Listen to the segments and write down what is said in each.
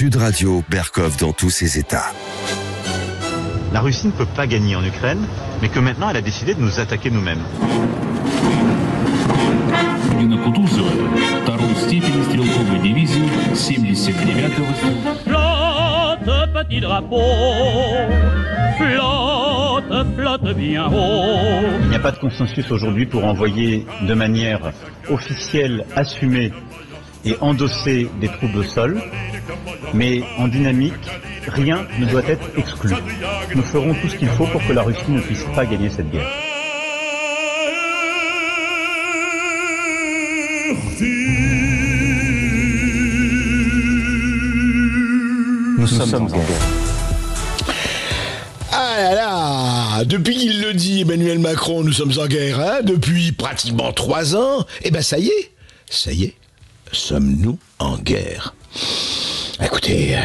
Sud Radio, Berkov dans tous ses états. La Russie ne peut pas gagner en Ukraine, mais que maintenant elle a décidé de nous attaquer nous-mêmes. Flotte, petit drapeau, flotte bien haut. Il n'y a pas de consensus aujourd'hui pour envoyer de manière officielle, assumée et endosser des troupes au sol, mais en dynamique, rien ne doit être exclu. Nous ferons tout ce qu'il faut pour que la Russie ne puisse pas gagner cette guerre. Nous sommes en guerre. Ah là là, depuis qu'il le dit, Emmanuel Macron, nous sommes en guerre, hein, depuis pratiquement 3 ans. Eh ben ça y est, sommes-nous en guerre? Écoutez,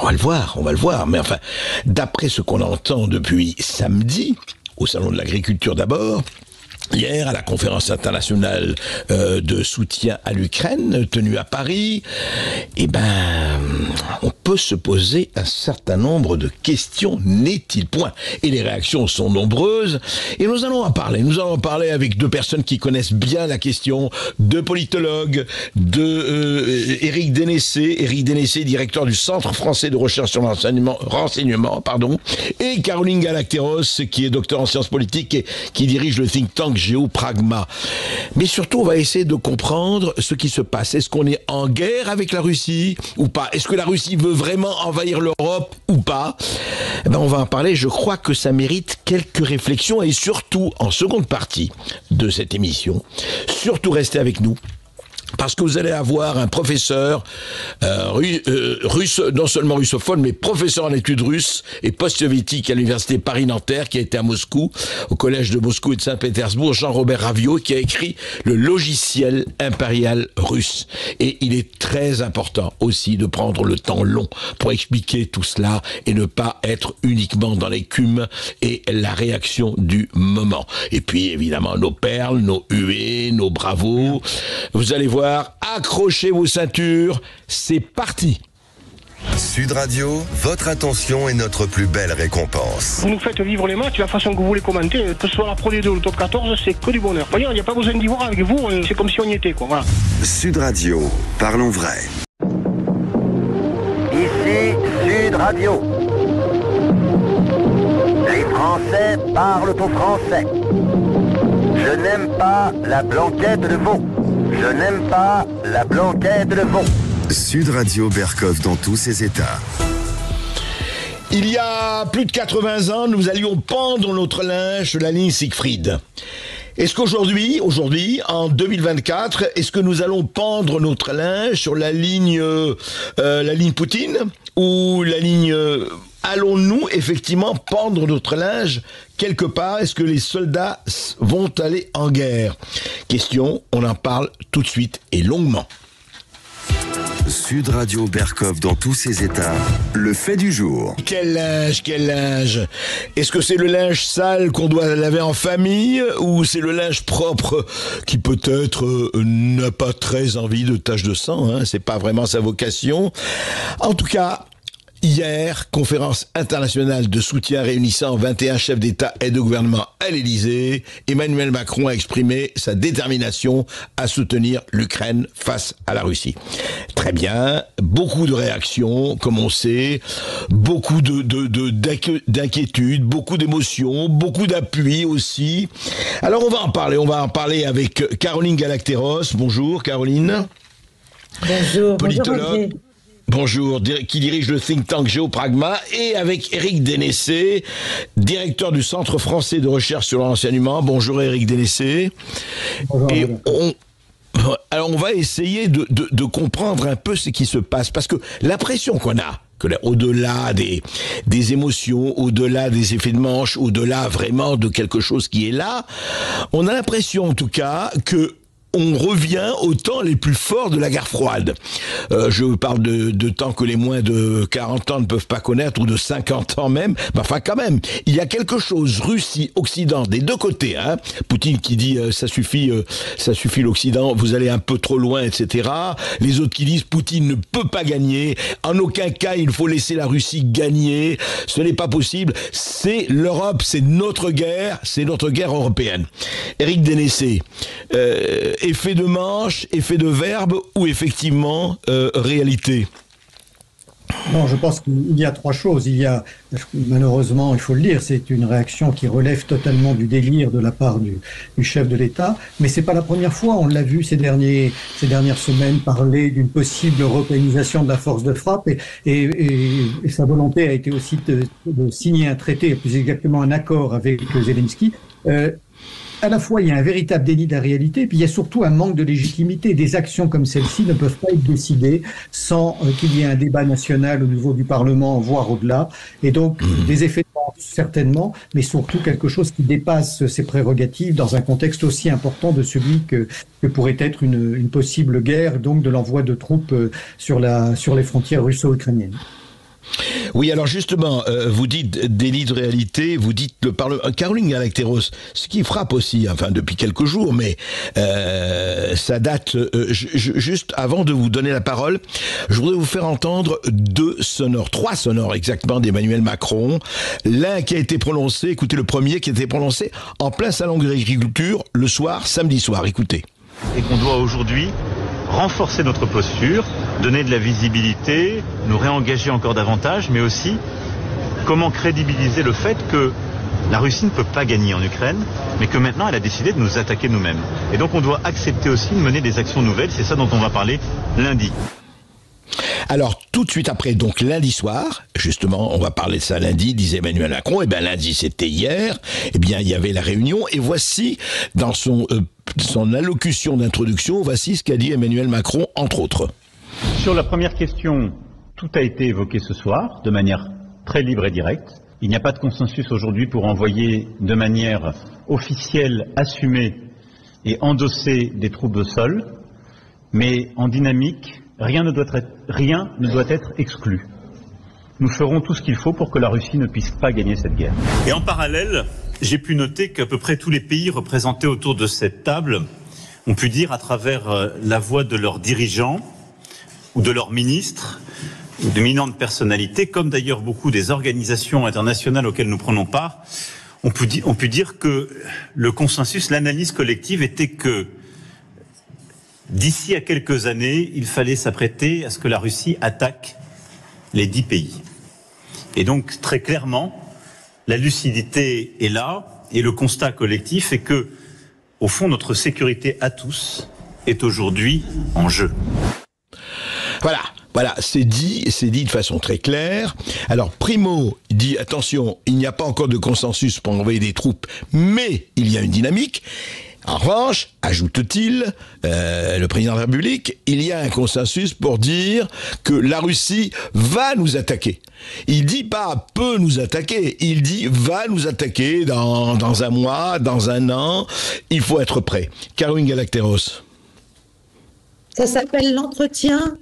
on va le voir, mais enfin, d'après ce qu'on entend depuis samedi, au Salon de l'Agriculture d'abord, hier, à la conférence internationale de soutien à l'Ukraine, tenue à Paris, eh ben, on peut se poser un certain nombre de questions, n'est-il point? Et les réactions sont nombreuses, et nous allons en parler. Nous allons en parler avec 2 personnes qui connaissent bien la question, 2 politologues, Éric Dénessé, directeur du Centre français de recherche sur renseignement, et Caroline Galacteros, qui est docteur en sciences politiques et qui dirige le think tank Géopragma. Mais surtout, on va essayer de comprendre ce qui se passe. Est-ce qu'on est en guerre avec la Russie ou pas? Est-ce que la Russie veut vraiment envahir l'Europe ou pas? Eh ben, on va en parler. Je crois que ça mérite quelques réflexions et surtout, en seconde partie de cette émission, surtout restez avec nous. Parce que vous allez avoir un professeur russe, non seulement russophone, mais professeur en études russes et post-soviétique à l'université Paris-Nanterre, qui a été à Moscou, au collège de Moscou et de Saint-Pétersbourg, Jean-Robert Raviot, qui a écrit le logiciel impérial russe. Et il est très important aussi de prendre le temps long pour expliquer tout cela et ne pas être uniquement dans l'écume et la réaction du moment. Et puis, évidemment, nos perles, nos huées, nos bravos. Vous allez voir, accrochez vos ceintures, c'est parti. Sud Radio, votre attention est notre plus belle récompense. Vous nous faites vivre les matchs, la façon que vous les commentez, que ce soit la Pro D2 ou le Top 14, c'est que du bonheur. Voyez, il n'y a pas besoin d'y voir avec vous, c'est comme si on y était, quoi. Voilà. Sud Radio, parlons vrai. Ici Sud Radio. Les Français parlent au français. Je n'aime pas la blanquette de veau. Je n'aime pas la blanquette de veau. Sud Radio, Berkov dans tous ses états. Il y a plus de 80 ans, nous allions pendre notre linge sur la ligne Siegfried. Est-ce qu'aujourd'hui, en 2024, est-ce que nous allons pendre notre linge sur la ligne Poutine ou la ligne... Allons-nous effectivement pendre notre linge quelque part? Est-ce que les soldats vont aller en guerre? Question, on en parle tout de suite et longuement. Sud Radio, Berkov dans tous ses états. Le fait du jour. Quel linge? Est-ce que c'est le linge sale qu'on doit laver en famille ou c'est le linge propre qui peut-être n'a pas très envie de taches de sang, hein? C'est pas vraiment sa vocation. En tout cas, hier, conférence internationale de soutien réunissant 21 chefs d'État et de gouvernement à l'Élysée, Emmanuel Macron a exprimé sa détermination à soutenir l'Ukraine face à la Russie. Très bien, beaucoup de réactions, comme on sait, beaucoup d'inquiétudes, beaucoup d'émotions, beaucoup d'appui aussi. Alors on va en parler avec Caroline Galacteros. Bonjour Caroline. Bonjour. Politologue. Bonjour, qui dirige le think tank Géopragma, et avec Éric Dénessé, directeur du Centre français de recherche sur le renseignement. Bonjour Éric Dénessé. Bonjour. Et alors on va essayer de comprendre un peu ce qui se passe, parce que l'impression qu'on a, que au-delà des émotions, au-delà des effets de manche, au-delà vraiment de quelque chose qui est là, on a l'impression en tout cas que on revient aux temps les plus forts de la guerre froide. Je parle de temps que les moins de 40 ans ne peuvent pas connaître, ou de 50 ans même. Enfin, quand même, il y a quelque chose, Russie, Occident, des deux côtés. Poutine qui dit ça suffit l'Occident, vous allez un peu trop loin, etc. Les autres qui disent Poutine ne peut pas gagner. En aucun cas, il faut laisser la Russie gagner. Ce n'est pas possible. C'est l'Europe, c'est notre guerre européenne. Éric Dénessé, effet de manche, effet de verbe ou effectivement réalité? Non, je pense qu'il y a trois choses. Il y a, malheureusement, il faut le dire, c'est une réaction qui relève totalement du délire de la part du chef de l'État. Mais c'est pas la première fois. On l'a vu ces dernières semaines parler d'une possible européanisation de la force de frappe, et sa volonté a été aussi de signer un traité, plus exactement un accord avec Zelensky. À la fois, il y a un véritable déni de la réalité, puis il y a surtout un manque de légitimité. Des actions comme celle-ci ne peuvent pas être décidées sans qu'il y ait un débat national au niveau du Parlement, voire au-delà. Et donc, des effets de manche, certainement, mais surtout quelque chose qui dépasse ses prérogatives dans un contexte aussi important de celui que pourrait être une possible guerre, donc de l'envoi de troupes sur les frontières russo-ukrainiennes. Oui, alors justement, vous dites délit de réalité, vous dites le Parlement. Caroline Galacteros, ce qui frappe aussi, enfin depuis quelques jours, mais ça date. Juste avant de vous donner la parole, je voudrais vous faire entendre trois sonores exactement d'Emmanuel Macron. L'un qui a été prononcé, écoutez le premier qui a été prononcé en plein salon de l'agriculture le soir, samedi soir. Écoutez. Et qu'on doit aujourd'hui renforcer notre posture, donner de la visibilité, nous réengager encore davantage, mais aussi comment crédibiliser le fait que la Russie ne peut pas gagner en Ukraine, mais que maintenant elle a décidé de nous attaquer nous-mêmes. Et donc on doit accepter aussi de mener des actions nouvelles, c'est ça dont on va parler lundi. Alors, tout de suite après, donc lundi soir, justement, on va parler de ça lundi, disait Emmanuel Macron, et bien lundi c'était hier, et bien il y avait la réunion, et voici, dans son allocution d'introduction, voici ce qu'a dit Emmanuel Macron, entre autres. Sur la première question, tout a été évoqué ce soir, de manière très libre et directe. Il n'y a pas de consensus aujourd'hui pour envoyer de manière officielle, assumée et endosser des troupes au sol, mais en dynamique, rien ne doit être exclu. Nous ferons tout ce qu'il faut pour que la Russie ne puisse pas gagner cette guerre. Et en parallèle, j'ai pu noter qu'à peu près tous les pays représentés autour de cette table ont pu dire à travers la voix de leurs dirigeants ou de leurs ministres ou d'éminentes personnalités, comme d'ailleurs beaucoup des organisations internationales auxquelles nous prenons part, ont pu dire que le consensus, l'analyse collective était que d'ici à quelques années, il fallait s'apprêter à ce que la Russie attaque les 10 pays. Et donc, très clairement, la lucidité est là, et le constat collectif est que, au fond, notre sécurité à tous est aujourd'hui en jeu. Voilà, c'est dit de façon très claire. Alors, Primo dit, attention, il n'y a pas encore de consensus pour envoyer des troupes, mais il y a une dynamique. En revanche, ajoute-t-il, le président de la République, il y a un consensus pour dire que la Russie va nous attaquer. Il dit pas peut nous attaquer, il dit va nous attaquer dans un mois, dans un an. Il faut être prêt. Caroline Galacteros. Ça s'appelle l'entretien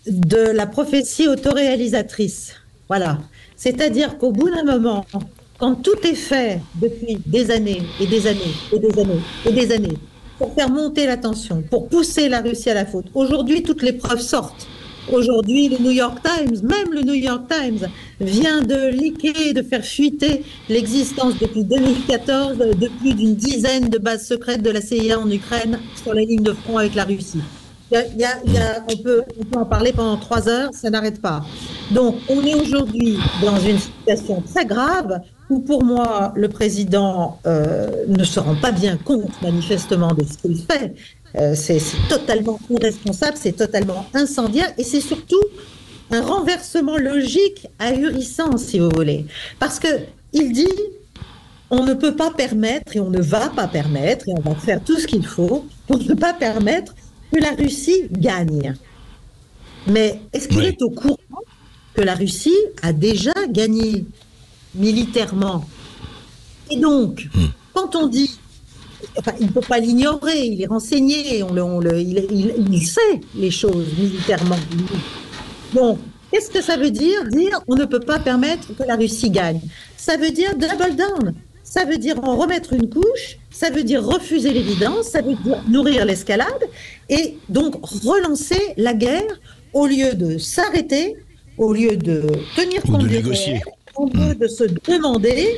de la prophétie autoréalisatrice. Voilà. C'est-à-dire qu'au bout d'un moment, quand tout est fait depuis des années et des années et des années et des années pour faire monter la tension, pour pousser la Russie à la faute, aujourd'hui toutes les preuves sortent. Aujourd'hui, le New York Times, même le New York Times, vient de leaker, de faire fuiter l'existence depuis 2014 de plus d'une dizaine de bases secrètes de la CIA en Ukraine sur la ligne de front avec la Russie. On peut en parler pendant 3 heures, ça n'arrête pas. Donc, on est aujourd'hui dans une situation très grave où, pour moi, le président ne se rend pas bien compte, manifestement, de ce qu'il fait. C'est totalement irresponsable, c'est totalement incendiaire, et c'est surtout un renversement logique ahurissant, si vous voulez. Parce que il dit, on ne peut pas permettre, et on ne va pas permettre, et on va faire tout ce qu'il faut pour ne pas permettre que la Russie gagne. Mais est-ce qu'il est au courant que la Russie a déjà gagné militairement? Et donc, quand on dit il ne peut pas l'ignorer, il est renseigné, il sait les choses militairement. Donc, qu'est-ce que ça veut dire? Dire on ne peut pas permettre que la Russie gagne. Ça veut dire double down. Ça veut dire en remettre une couche, ça veut dire refuser l'évidence, ça veut dire nourrir l'escalade et donc relancer la guerre au lieu de s'arrêter, au lieu de tenir compte de des négocier. réels, au lieu de se demander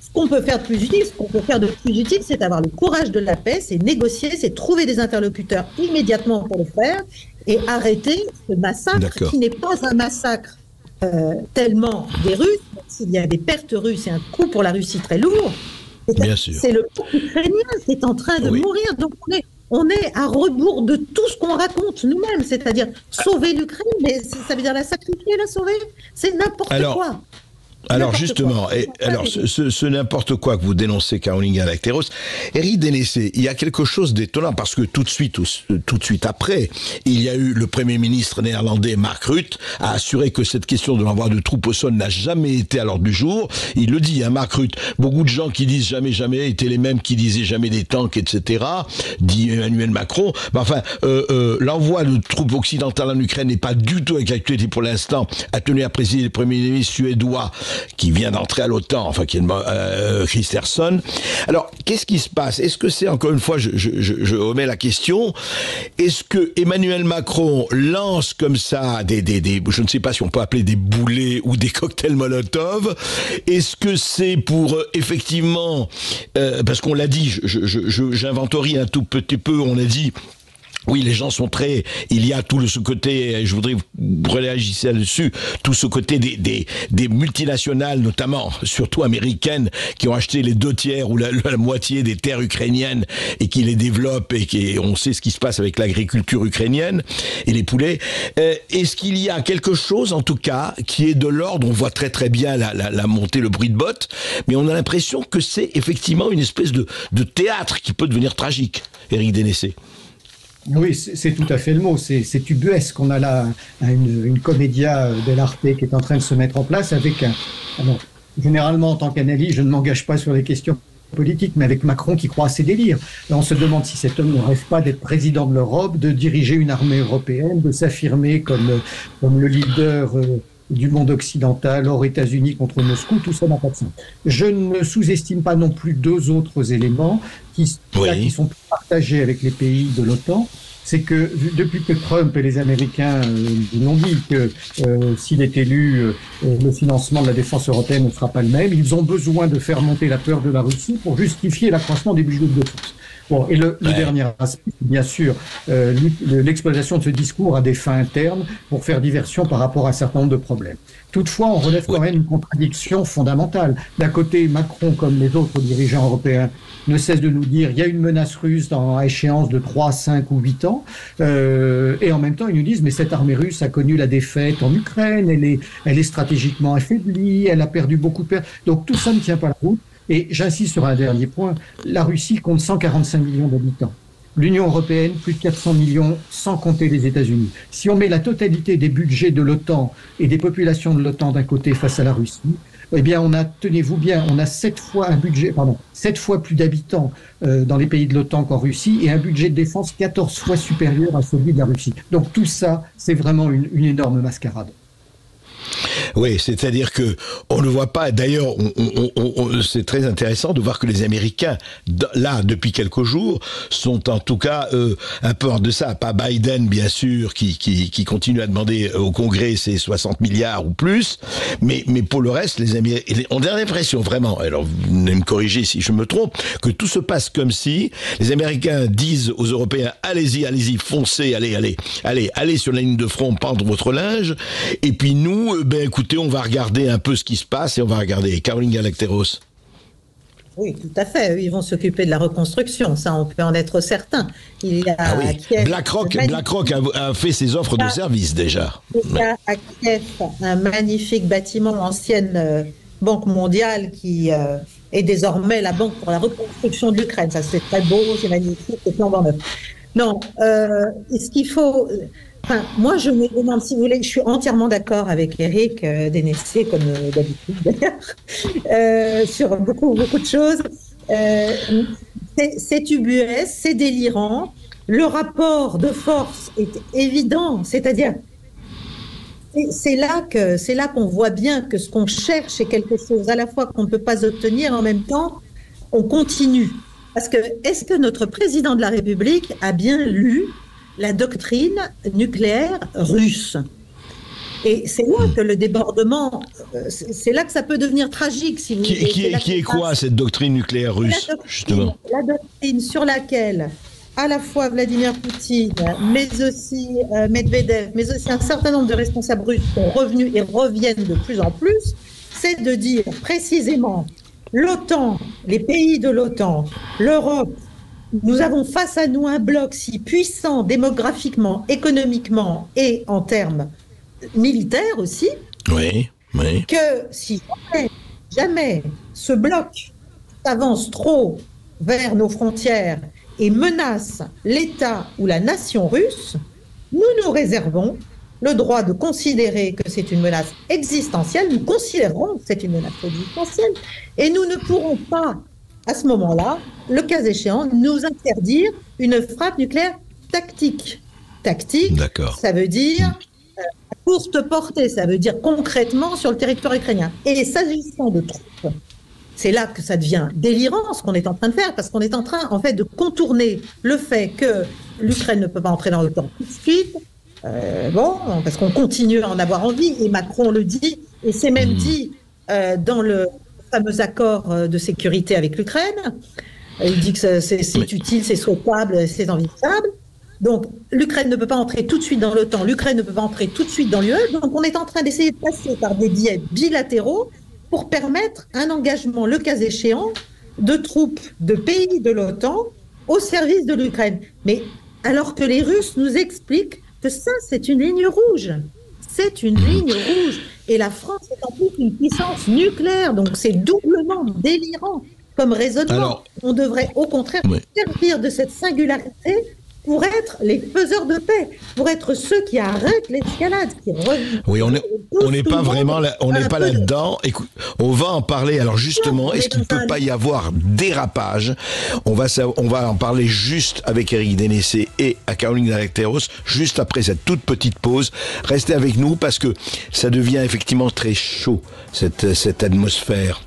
ce qu'on peut faire de plus utile. Ce qu'on peut faire de plus utile, c'est avoir le courage de la paix, c'est négocier, c'est trouver des interlocuteurs immédiatement pour le faire et arrêter ce massacre qui n'est pas un massacre tellement des Russes, s'il y a des pertes russes et un coût pour la Russie très lourd, c'est le peuple ukrainien qui est en train de mourir. Donc on est à rebours de tout ce qu'on raconte nous-mêmes, c'est-à-dire sauver l'Ukraine, mais ça veut dire la sacrifier, la sauver, c'est n'importe quoi. Alors justement, ce n'importe quoi que vous dénoncez, Caroline Galacteros, Éric Dénessé, il y a quelque chose d'étonnant parce que tout de suite après, il y a eu le Premier ministre néerlandais Mark Rutte a assuré que cette question de l'envoi de troupes au sol n'a jamais été à l'ordre du jour. Il le dit, Mark Rutte. Beaucoup de gens qui disent jamais étaient les mêmes qui disaient jamais des tanks, etc. Dit Emmanuel Macron. Mais enfin, l'envoi de troupes occidentales en Ukraine n'est pas du tout avec l'actualité pour l'instant. A tenu à préciser le Premier ministre suédois qui vient d'entrer à l'OTAN, enfin qui est Kristersson. Alors, qu'est-ce qui se passe? Est-ce que c'est, encore une fois, je remets la question, est-ce que Emmanuel Macron lance comme ça je ne sais pas si on peut appeler des boulets ou des cocktails Molotov? Est-ce que c'est pour, effectivement, parce qu'on l'a dit, j'inventorie un tout petit peu, on a dit, oui, les gens sont très... Il y a tout ce côté, je voudrais que vous réagissiez là-dessus, tout ce côté des multinationales, notamment, surtout américaines, qui ont acheté les 2/3 ou la moitié des terres ukrainiennes et qui les développent et on sait ce qui se passe avec l'agriculture ukrainienne et les poulets. Est-ce qu'il y a quelque chose, en tout cas, qui est de l'ordre? On voit très très bien la montée, le bruit de bottes, mais on a l'impression que c'est effectivement une espèce de théâtre qui peut devenir tragique, Éric Dénessé. Oui, c'est tout à fait le mot. C'est ubuesque. On a là une comédia dell'arte qui est en train de se mettre en place avec alors, généralement, en tant qu'analyste, je ne m'engage pas sur les questions politiques, mais avec Macron qui croit à ses délires. Là, on se demande si cet homme ne rêve pas d'être président de l'Europe, de diriger une armée européenne, de s'affirmer comme le leader du monde occidental, hors États-Unis contre Moscou. Tout ça n'a pas de sens. Je ne sous-estime pas non plus deux autres éléments qui sont partagés avec les pays de l'OTAN. C'est que depuis que Trump et les Américains l'ont dit que s'il est élu, le financement de la défense européenne ne sera pas le même, ils ont besoin de faire monter la peur de la Russie pour justifier l'accroissement des budgets de défense. Bon, et le dernier aspect, bien sûr, l'exploitation de ce discours à des fins internes pour faire diversion par rapport à un certain nombre de problèmes. Toutefois, on relève quand même une contradiction fondamentale. D'un côté, Macron, comme les autres dirigeants européens, ne cesse de nous dire il y a une menace russe à échéance de 3, 5 ou 8 ans. Et en même temps, ils nous disent mais cette armée russe a connu la défaite en Ukraine, elle est stratégiquement affaiblie, elle a perdu beaucoup de pertes. Donc tout ça ne tient pas la route. Et j'insiste sur un dernier point, la Russie compte 145 millions d'habitants. L'Union européenne, plus de 400 millions, sans compter les États-Unis. Si on met la totalité des budgets de l'OTAN et des populations de l'OTAN d'un côté face à la Russie, eh bien, tenez-vous bien, on a 7 fois plus d'habitants dans les pays de l'OTAN qu'en Russie et un budget de défense 14 fois supérieur à celui de la Russie. Donc tout ça, c'est vraiment une énorme mascarade. Oui, c'est-à-dire que on ne voit pas. D'ailleurs, c'est très intéressant de voir que les Américains, là, depuis quelques jours, sont en tout cas un peu hors de ça. Pas Biden, bien sûr, qui continue à demander au Congrès ses 60 milliards ou plus, mais pour le reste, les Américains, on a l'impression vraiment. Alors, vous venez me corriger si je me trompe, que tout se passe comme si les Américains disent aux Européens allez-y, foncez, allez sur la ligne de front, pendre votre linge, et puis nous. Écoutez, on va regarder un peu ce qui se passe et on va regarder. Caroline Galacteros. Oui, tout à fait. Ils vont s'occuper de la reconstruction. Ça, on peut en être certain. Il y a Kiev, BlackRock a fait ses offres de service déjà. Il y a à Kiev un magnifique bâtiment, l'ancienne Banque mondiale qui est désormais la banque pour la reconstruction de l'Ukraine. Ça, c'est très beau, c'est magnifique, c'est flambant neuf. Non, ce qu'il faut... Enfin, moi, je me demande, si vous voulez, je suis entièrement d'accord avec Éric Dénessé, comme d'habitude d'ailleurs, sur beaucoup de choses. c'est ubuesque, c'est délirant. Le rapport de force est évident, c'est-à-dire c'est là qu'on voit bien que ce qu'on cherche est quelque chose à la fois qu'on ne peut pas obtenir, en même temps on continue. Parce que est-ce que notre président de la République a bien lu la doctrine nucléaire russe ? Et c'est là que le débordement, c'est là que ça peut devenir tragique. Si vous Qui est quoi cette doctrine nucléaire russe, justement ? La doctrine sur laquelle à la fois Vladimir Poutine, mais aussi Medvedev, mais aussi un certain nombre de responsables russes sont revenus et reviennent de plus en plus, c'est de dire précisément l'OTAN, les pays de l'OTAN, l'Europe, nous avons face à nous un bloc si puissant démographiquement, économiquement et en termes militaires aussi, oui. que si jamais ce bloc avance trop vers nos frontières et menace l'État ou la nation russe, nous nous réservons le droit de considérer que c'est une menace existentielle, nous considérons que c'est une menace existentielle, et nous ne pourrons pas, à ce moment-là, le cas échéant, nous interdire une frappe nucléaire tactique. Tactique, ça veut dire courte portée, ça veut dire concrètement sur le territoire ukrainien. Et s'agissant de troupes, c'est là que ça devient délirant ce qu'on est en train de faire, parce qu'on est en train, en fait, de contourner le fait que l'Ukraine ne peut pas entrer dans l'OTAN tout de suite, parce qu'on continue à en avoir envie, et Macron le dit, et c'est même dit dans le fameux accord de sécurité avec l'Ukraine. Il dit que c'est utile, c'est souhaitable, c'est envisageable. Donc, l'Ukraine ne peut pas entrer tout de suite dans l'OTAN, l'Ukraine ne peut pas entrer tout de suite dans l'UE, donc on est en train d'essayer de passer par des biais bilatéraux pour permettre un engagement, le cas échéant, de troupes de pays de l'OTAN au service de l'Ukraine. Mais alors que les Russes nous expliquent que ça, c'est une ligne rouge. C'est une ligne rouge. Et la France est en plus une puissance nucléaire, donc c'est doublement délirant comme raisonnement. Alors, on devrait au contraire servir de cette singularité pour être les faiseurs de paix, pour être ceux qui arrêtent l'escalade, qui reviennent. Oui, on n'est pas vraiment là, on n'est pas là-dedans. Écoute, on va en parler. Alors justement, est-ce qu'il ne peut pas y avoir dérapage ? On va en parler juste avec Éric Dénessé et à Caroline Galacteros, juste après cette toute petite pause. Restez avec nous parce que ça devient effectivement très chaud, cette atmosphère.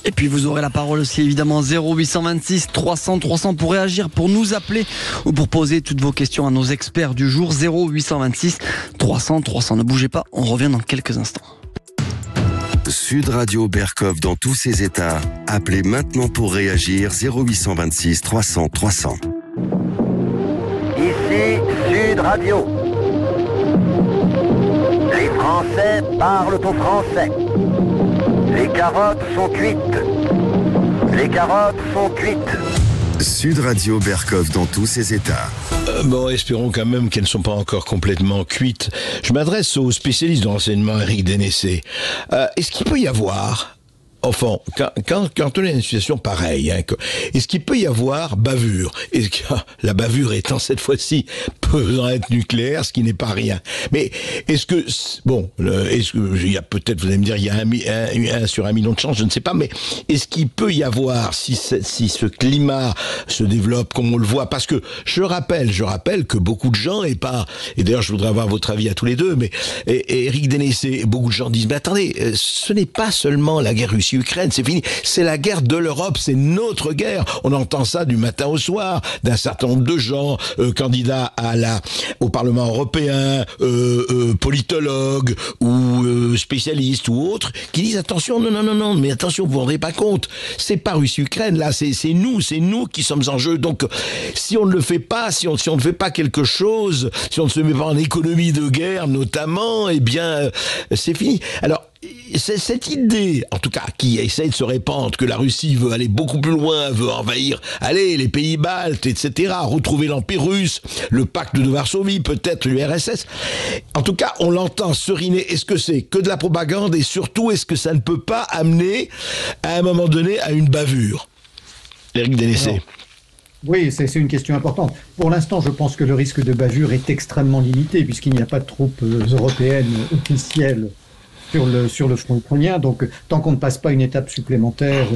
Et puis vous aurez la parole aussi évidemment 0826 300 300 pour réagir, pour nous appeler ou pour poser toutes vos questions à nos experts du jour. 0826 300 300. Ne bougez pas, on revient dans quelques instants. Sud Radio Berkov dans tous ses états. Appelez maintenant pour réagir 0826 300 300. Ici Sud Radio. Les Français parlent au français. Les carottes sont cuites. Les carottes sont cuites. Sud Radio Berkov dans tous ses états. Bon, espérons quand même qu'elles ne sont pas encore complètement cuites. Je m'adresse au spécialiste de l'enseignement, Éric Dénessé. Est-ce qu'il peut y avoir, enfin, quand on est dans une situation pareille, est-ce qu'il peut y avoir bavure ? Est-ce que la bavure étant cette fois-ci peut être nucléaire, ce qui n'est pas rien. Mais est-ce que, il y a peut-être, vous allez me dire, il y a un sur 1 million de chances, je ne sais pas, mais est-ce qu'il peut y avoir, si ce climat se développe comme on le voit, parce que je rappelle que beaucoup de gens, et d'ailleurs je voudrais avoir votre avis à tous les deux, mais Éric Dénessé, beaucoup de gens disent, mais attendez, ce n'est pas seulement la guerre Russie-Ukraine, c'est fini, c'est la guerre de l'Europe, c'est notre guerre. On entend ça du matin au soir, d'un certain nombre de gens, candidats au Parlement européen, politologues ou spécialistes ou autres, qui disent attention, non, mais attention, vous vous rendez pas compte, c'est pas Russie-Ukraine, là, c'est nous qui sommes en jeu. Donc, si on ne le fait pas, si on ne fait pas quelque chose, si on ne se met pas en économie de guerre, notamment, eh bien, c'est fini. Alors, c'est cette idée, en tout cas, qui essaie de se répandre, que la Russie veut aller beaucoup plus loin, veut envahir, les pays baltes, etc., retrouver l'Empire russe, le pacte de Varsovie, peut-être l'URSS. En tout cas, on l'entend seriner. Est-ce que c'est que de la propagande et surtout, est-ce que ça ne peut pas amener, à un moment donné, à une bavure ? Éric Dénessé. Oui, c'est une question importante. Pour l'instant, je pense que le risque de bavure est extrêmement limité, puisqu'il n'y a pas de troupes européennes officielles sur le front ukrainien. Donc, tant qu'on ne passe pas une étape supplémentaire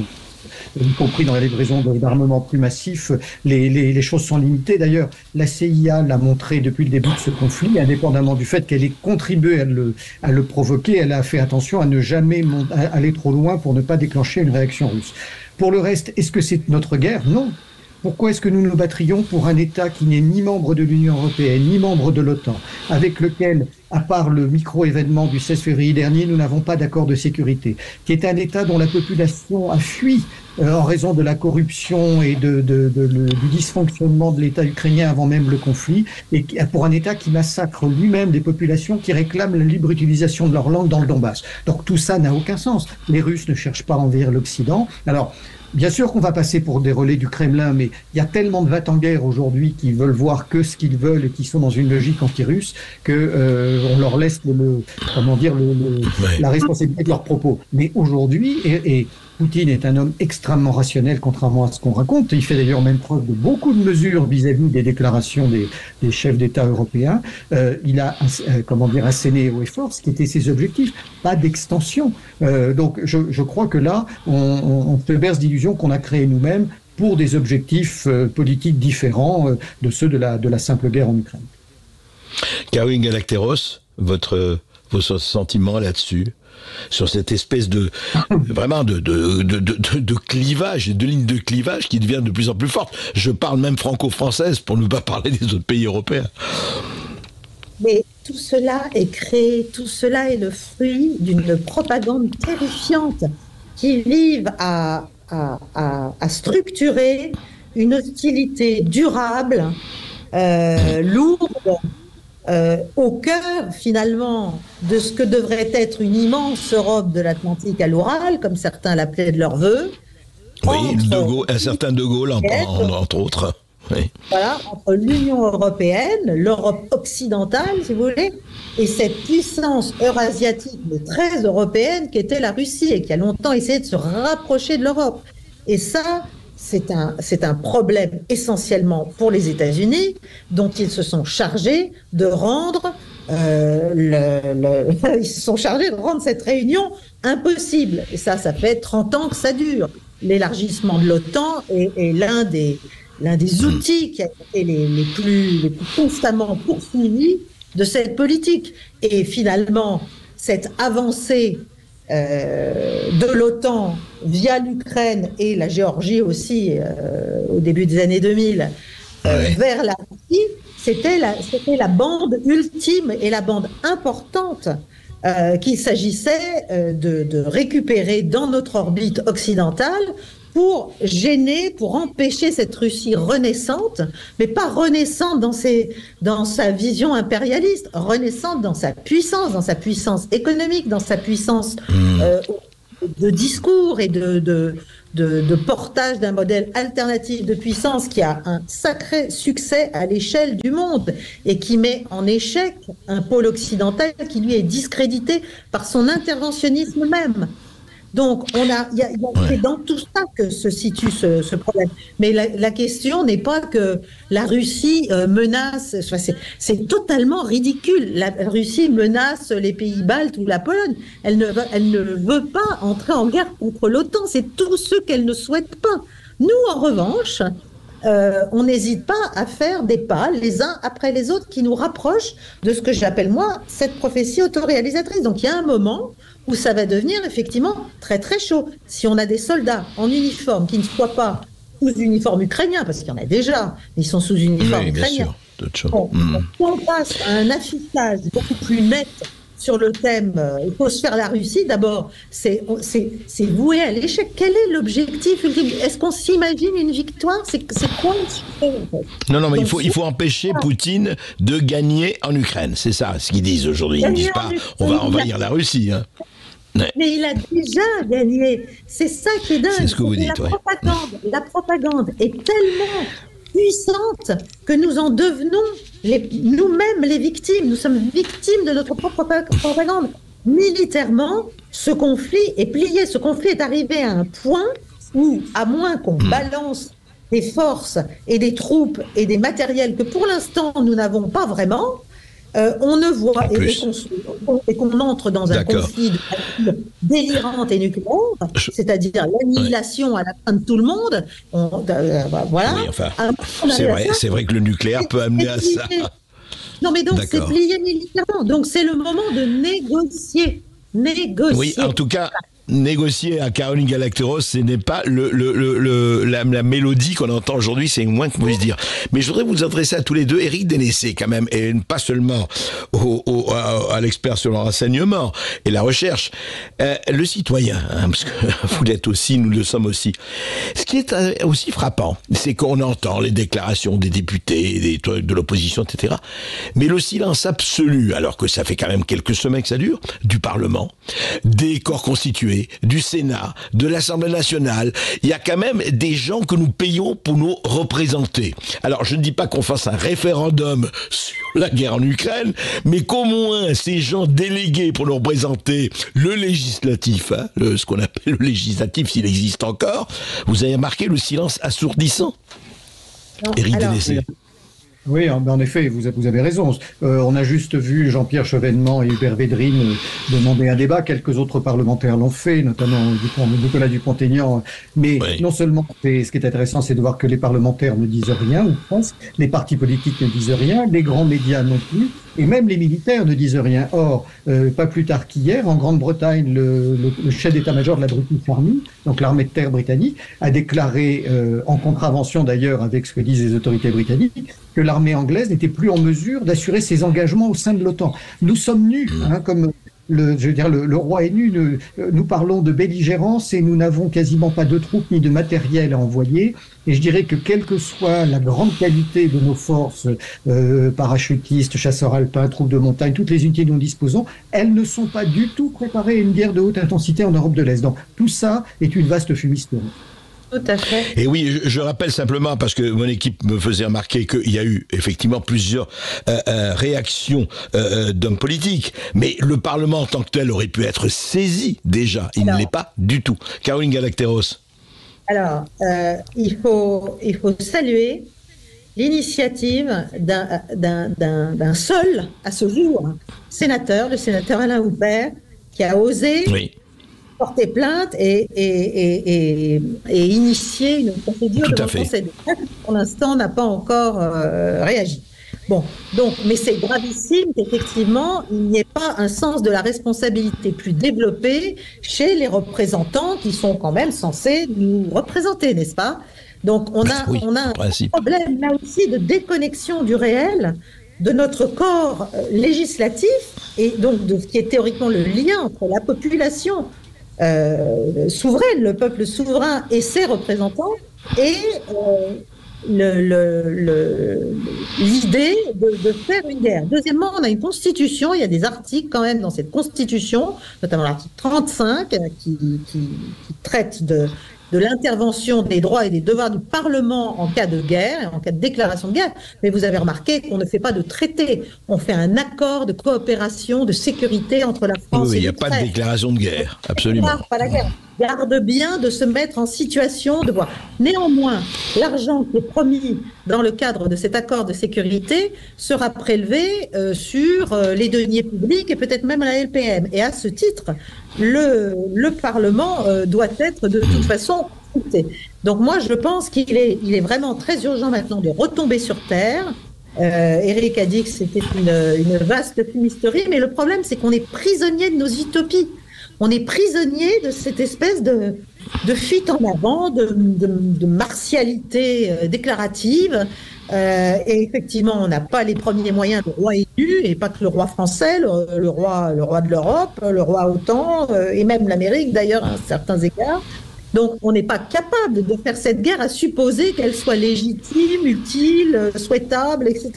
y compris dans la livraison d'armements plus massifs. Les choses sont limitées. D'ailleurs, la CIA l'a montré depuis le début de ce conflit, indépendamment du fait qu'elle ait contribué à le provoquer, elle a fait attention à ne jamais aller trop loin pour ne pas déclencher une réaction russe. Pour le reste, est-ce que c'est notre guerre? Non. Pourquoi est-ce que nous nous battrions pour un État qui n'est ni membre de l'Union européenne, ni membre de l'OTAN, avec lequel, à part le micro-événement du 16 février dernier, nous n'avons pas d'accord de sécurité, qui est un État dont la population a fui en raison de la corruption et du dysfonctionnement de l'État ukrainien avant même le conflit, et pour un État qui massacre lui-même des populations qui réclament la libre utilisation de leur langue dans le Donbass. Donc tout ça n'a aucun sens. Les Russes ne cherchent pas à envahir l'Occident. Alors, bien sûr qu'on va passer pour des relais du Kremlin, mais il y a tellement de va-t-en-guerre aujourd'hui qui veulent voir que ce qu'ils veulent et qui sont dans une logique anti-russe que on leur laisse la responsabilité de leurs propos. Mais aujourd'hui, et Poutine est un homme extrêmement rationnel, contrairement à ce qu'on raconte. Il fait d'ailleurs même preuve de beaucoup de mesures vis-à-vis des déclarations des chefs d'État européens. Il a, asséné haut et fort ce qui étaient ses objectifs, pas d'extension. Donc je crois que là, on se berce d'illusions qu'on a créées nous-mêmes pour des objectifs politiques différents de ceux de la simple guerre en Ukraine. Caroline Galacteros, vos sentiments là-dessus, sur cette espèce de clivage, de ligne de clivage qui devient de plus en plus forte. Je parle même franco-française pour ne pas parler des autres pays européens. Mais tout cela est créé, tout cela est le fruit d'une propagande terrifiante qui vise à structurer une hostilité durable, lourde, au cœur finalement de ce que devrait être une immense Europe de l'Atlantique à l'Oural, comme certains l'appelaient de leur vœu. Oui, un certain De Gaulle entre autres. Oui. Voilà, entre l'Union européenne, l'Europe occidentale, si vous voulez, et cette puissance eurasiatique, mais très européenne, qui était la Russie et qui a longtemps essayé de se rapprocher de l'Europe. Et ça, c'est un problème essentiellement pour les États-Unis, dont ils se sont chargés de rendre ils se sont chargés de rendre cette réunion impossible. Et ça fait 30 ans que ça dure. L'élargissement de l'OTAN est l'un des outils qui a été les plus constamment poursuivis de cette politique. Et finalement, cette avancée de l'OTAN via l'Ukraine et la Géorgie aussi au début des années 2000 vers la Russie, c'était la bande ultime et la bande importante qu'il s'agissait de récupérer dans notre orbite occidentale pour gêner, pour empêcher cette Russie renaissante, mais pas renaissante dans sa vision impérialiste, renaissante dans sa puissance économique, dans sa puissance de discours et de portage d'un modèle alternatif de puissance qui a un sacré succès à l'échelle du monde et qui met en échec un pôle occidental qui lui est discrédité par son interventionnisme même. Donc, c'est dans tout ça que se situe ce problème. Mais la question n'est pas que la Russie menace... c'est totalement ridicule. La Russie menace les pays baltes ou la Pologne. Elle ne veut pas entrer en guerre contre l'OTAN. C'est tout ce qu'elle ne souhaite pas. Nous, en revanche... on n'hésite pas à faire des pas les uns après les autres qui nous rapprochent de ce que j'appelle moi cette prophétie autoréalisatrice. Donc il y a un moment où ça va devenir effectivement très très chaud. Si on a des soldats en uniforme qui ne soient pas sous uniforme ukrainien, parce qu'il y en a déjà, ils sont sous uniforme ukrainien. On passe à un affichage beaucoup plus net sur le thème il faut se faire la Russie, d'abord, c'est voué à l'échec. Quel est l'objectif ultime? Est-ce qu'on s'imagine une victoire? C'est quoi le succès, en fait? Non, mais il faut empêcher Poutine de gagner en Ukraine. C'est ça ce qu'ils disent aujourd'hui. Ils ne disent pas on va envahir la Russie. Hein. Mais il a déjà gagné. C'est ça qui est dingue. C'est ce que vous dites, La propagande est tellement puissante que nous en devenons nous-mêmes les victimes. Nous sommes victimes de notre propre propagande. Militairement, ce conflit est plié. Ce conflit est arrivé à un point où, à moins qu'on balance des forces et des troupes et des matériels que pour l'instant nous n'avons pas vraiment, on ne voit et qu'on entre dans un conflit de nature délirante et nucléaire, c'est-à-dire l'annihilation à la fin de tout le monde. Voilà. Oui, enfin, c'est vrai que le nucléaire peut amener à ça. Non, mais donc c'est plié militairement. Donc c'est le moment de négocier. Oui, en tout cas. Négocier à Caroline Galacteros, ce n'est pas la mélodie qu'on entend aujourd'hui, c'est moins qu'on puisse dire. Mais je voudrais vous adresser à tous les deux, Éric Dénessé quand même, et pas seulement à l'expert sur le renseignement et la recherche, le citoyen, parce que vous l'êtes aussi, nous le sommes aussi. Ce qui est aussi frappant, c'est qu'on entend les déclarations des députés, de l'opposition, etc. Mais le silence absolu, alors que ça fait quand même quelques semaines que ça dure, du Parlement, des corps constitués, du Sénat, de l'Assemblée nationale, il y a quand même des gens que nous payons pour nous représenter. Alors, je ne dis pas qu'on fasse un référendum sur la guerre en Ukraine, mais qu'au moins ces gens délégués pour nous représenter le législatif, ce qu'on appelle le législatif s'il existe encore, vous avez remarqué le silence assourdissant, Éric Dénessé. Oui, en effet, vous avez raison. On a juste vu Jean-Pierre Chevènement et Hubert Védrine demander un débat. Quelques autres parlementaires l'ont fait, notamment Nicolas Dupont-Aignan. Mais non seulement, ce qui est intéressant, c'est de voir que les parlementaires ne disent rien, ou presque, les partis politiques ne disent rien, les grands médias non plus, et même les militaires ne disent rien. Or, pas plus tard qu'hier, en Grande-Bretagne, le chef d'état-major de la British Army, donc l'armée de terre britannique, a déclaré, en contravention d'ailleurs avec ce que disent les autorités britanniques, que l'armée anglaise n'était plus en mesure d'assurer ses engagements au sein de l'OTAN. Nous sommes nus, comme le roi est nu. Nous parlons de belligérance et nous n'avons quasiment pas de troupes ni de matériel à envoyer. Et je dirais que quelle que soit la grande qualité de nos forces, parachutistes, chasseurs alpins, troupes de montagne, toutes les unités dont nous disposons, elles ne sont pas du tout préparées à une guerre de haute intensité en Europe de l'Est. Donc tout ça est une vaste fumisterie. Tout à fait. Et oui, je rappelle simplement, parce que mon équipe me faisait remarquer qu'il y a eu effectivement plusieurs réactions d'hommes politiques, mais le Parlement en tant que tel aurait pu être saisi déjà. Il ne l'est pas du tout. Caroline Galacteros. Alors, il faut saluer l'initiative d'un seul, à ce jour, sénateur, le sénateur Alain Houpert, qui a osé porter plainte et initier une procédure devant le Conseil d'État qui, pour l'instant, n'a pas encore réagi. Bon, donc, mais c'est gravissime qu'effectivement, il n'y ait pas un sens de la responsabilité plus développé chez les représentants qui sont quand même censés nous représenter, n'est-ce pas? Donc, on a un problème là aussi de déconnexion du réel, de notre corps législatif et donc de ce qui est théoriquement le lien entre la population souveraine, le peuple souverain et ses représentants, et l'idée de faire une guerre. Deuxièmement, on a une constitution, il y a des articles quand même dans cette constitution, notamment l'article 35 qui traite de l'intervention des droits et des devoirs du Parlement en cas de guerre, en cas de déclaration de guerre. Mais vous avez remarqué qu'on ne fait pas de traité, on fait un accord de coopération, de sécurité entre la France et l'Ukraine. Il n'y a pas de déclaration de guerre, absolument. Pas la guerre. Garde bien de se mettre en situation de voir. Néanmoins, l'argent qui est promis dans le cadre de cet accord de sécurité sera prélevé sur les deniers publics et peut-être même la LPM. Et à ce titre, le Parlement doit être de toute façon écouté. Donc moi, je pense qu'il est vraiment très urgent maintenant de retomber sur terre. Éric a dit que c'était une vaste fumisterie, mais le problème, c'est qu'on est prisonnier de nos utopies. On est prisonnier de cette espèce de fuite en avant, de martialité déclarative. Et effectivement, on n'a pas les premiers moyens. Le roi est nu, et pas que le roi français, le roi de l'Europe, le roi OTAN, et même l'Amérique d'ailleurs à certains égards. Donc on n'est pas capable de faire cette guerre à supposer qu'elle soit légitime, utile, souhaitable, etc.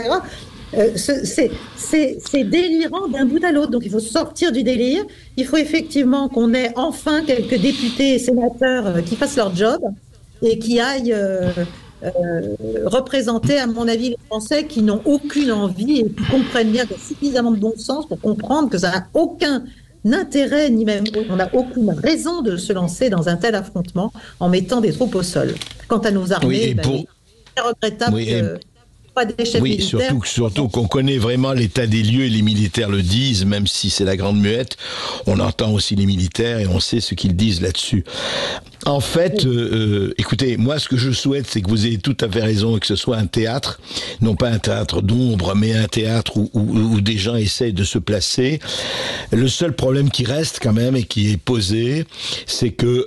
C'est délirant d'un bout à l'autre. Donc il faut sortir du délire. Il faut effectivement qu'on ait enfin quelques députés et sénateurs qui fassent leur job et qui aillent représenter, à mon avis, les Français qui n'ont aucune envie et qui comprennent bien qu'il y a suffisamment de bon sens pour comprendre que ça n'a aucun intérêt, ni même on n'a aucune raison de se lancer dans un tel affrontement en mettant des troupes au sol. Quant à nos armées, c'est regrettable que pas des chefs militaires. Surtout qu'on connaît vraiment l'état des lieux et les militaires le disent, même si c'est la grande muette, on entend aussi les militaires et on sait ce qu'ils disent là-dessus. En fait, écoutez, moi ce que je souhaite, c'est que vous ayez tout à fait raison et que ce soit un théâtre, non pas un théâtre d'ombre, mais un théâtre où des gens essayent de se placer. Le seul problème qui reste quand même et qui est posé, c'est que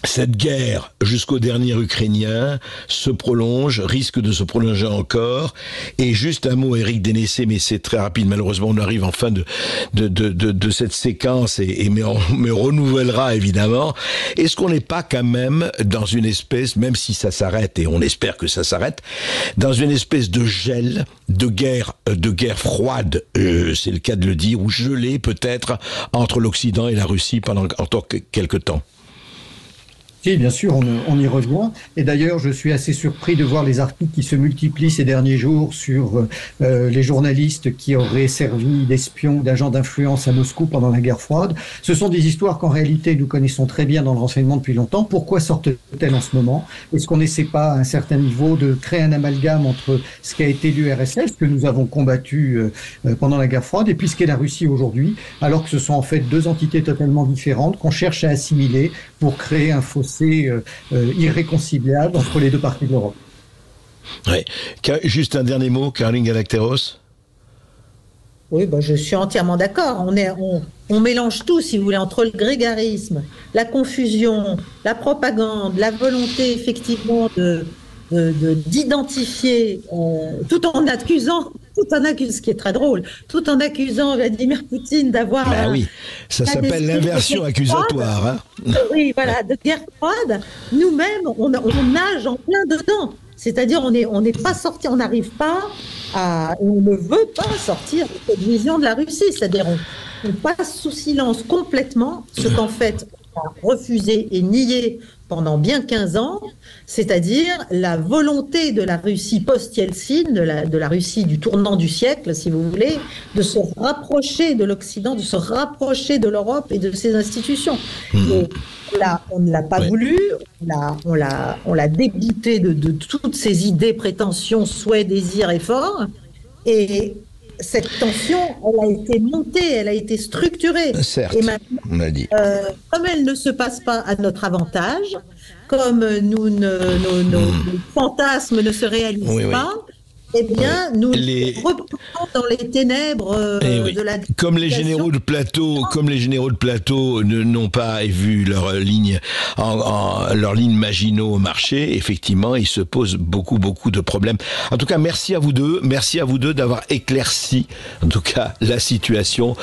cette guerre jusqu'au dernier Ukrainien se prolonge, risque de se prolonger encore. Et juste un mot, Éric Dénessé, mais c'est très rapide, malheureusement on arrive en fin de cette séquence, mais on me renouvellera évidemment. Est-ce qu'on n'est pas quand même dans une espèce, même si ça s'arrête, et on espère que ça s'arrête, dans une espèce de gel, de guerre froide, c'est le cas de le dire, ou gelée peut-être, entre l'Occident et la Russie pendant encore quelques temps? Oui, bien sûr, on y revient. Et d'ailleurs, je suis assez surpris de voir les articles qui se multiplient ces derniers jours sur les journalistes qui auraient servi d'espions ou d'agents d'influence à Moscou pendant la guerre froide. Ce sont des histoires qu'en réalité, nous connaissons très bien dans le renseignement depuis longtemps. Pourquoi sortent-elles en ce moment? Est-ce qu'on n'essaie pas, à un certain niveau, de créer un amalgame entre ce qu'a été l'URSS, que nous avons combattu pendant la guerre froide, et puis ce qu'est la Russie aujourd'hui, alors que ce sont en fait deux entités totalement différentes qu'on cherche à assimiler pour créer un fossé irréconciliable entre les deux parties de l'Europe. Ouais. Juste un dernier mot, Caroline Galacteros. Oui, je suis entièrement d'accord. On mélange tout, si vous voulez, entre le grégarisme, la confusion, la propagande, la volonté effectivement d'identifier, tout en accusant, ce qui est très drôle, tout en accusant Vladimir Poutine d'avoir... Ben oui, ça s'appelle l'inversion accusatoire. Hein. Oui, voilà, de guerre froide. Nous-mêmes, on nage en plein dedans. C'est-à-dire, on n'est pas sorti, on n'arrive pas on ne veut pas sortir de cette vision de la Russie. C'est-à-dire, on passe sous silence complètement ce qu'en fait, on a refusé et nié pendant bien 15 ans, c'est-à-dire la volonté de la Russie post-Yeltsin, de la Russie du tournant du siècle, si vous voulez, de se rapprocher de l'Occident, de se rapprocher de l'Europe et de ses institutions. Et là, on ne l'a pas voulu, on l'a débouté de toutes ces idées, prétentions, souhaits, désirs, efforts, et cette tension, elle a été montée, elle a été structurée. Certes, et maintenant, on a dit. Comme elle ne se passe pas à notre avantage, comme nos fantasmes ne se réalisent pas, eh bien, nous replongeons dans les ténèbres de la... Comme les généraux de plateau n'ont pas vu leur ligne Maginot au marché, effectivement, il se pose beaucoup de problèmes. En tout cas, merci à vous deux d'avoir éclairci, en tout cas, la situation.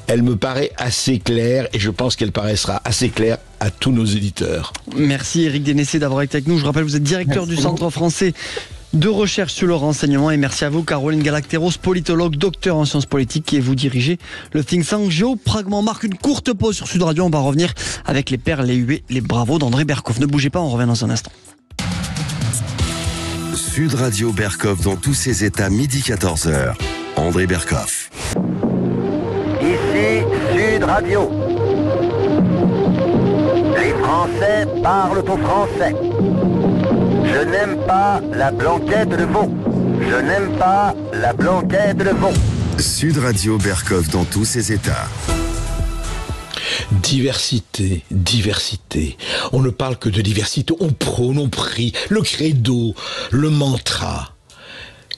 Elle me paraît assez claire et je pense qu'elle paraîtra assez claire à tous nos éditeurs. Merci Éric Dénessé d'avoir été avec nous. Je rappelle, vous êtes directeur du Centre français de recherche sur le renseignement, et merci à vous Caroline Galacteros, politologue, docteur en sciences politiques, et vous dirigez le think tank Géopragma. On marque une courte pause sur Sud Radio, on va revenir avec les perles, les huées, les bravos d'André Berkoff. Ne bougez pas, on revient dans un instant. Sud Radio Berkoff dans tous ses états, midi 14h. André Berkoff. Ici Sud Radio. Les Français parlent au français. Je n'aime pas la blanquette de veau. Je n'aime pas la blanquette de veau. Sud Radio Berkoff dans tous ses états. Diversité. On ne parle que de diversité. On prône, on prie, le credo, le mantra.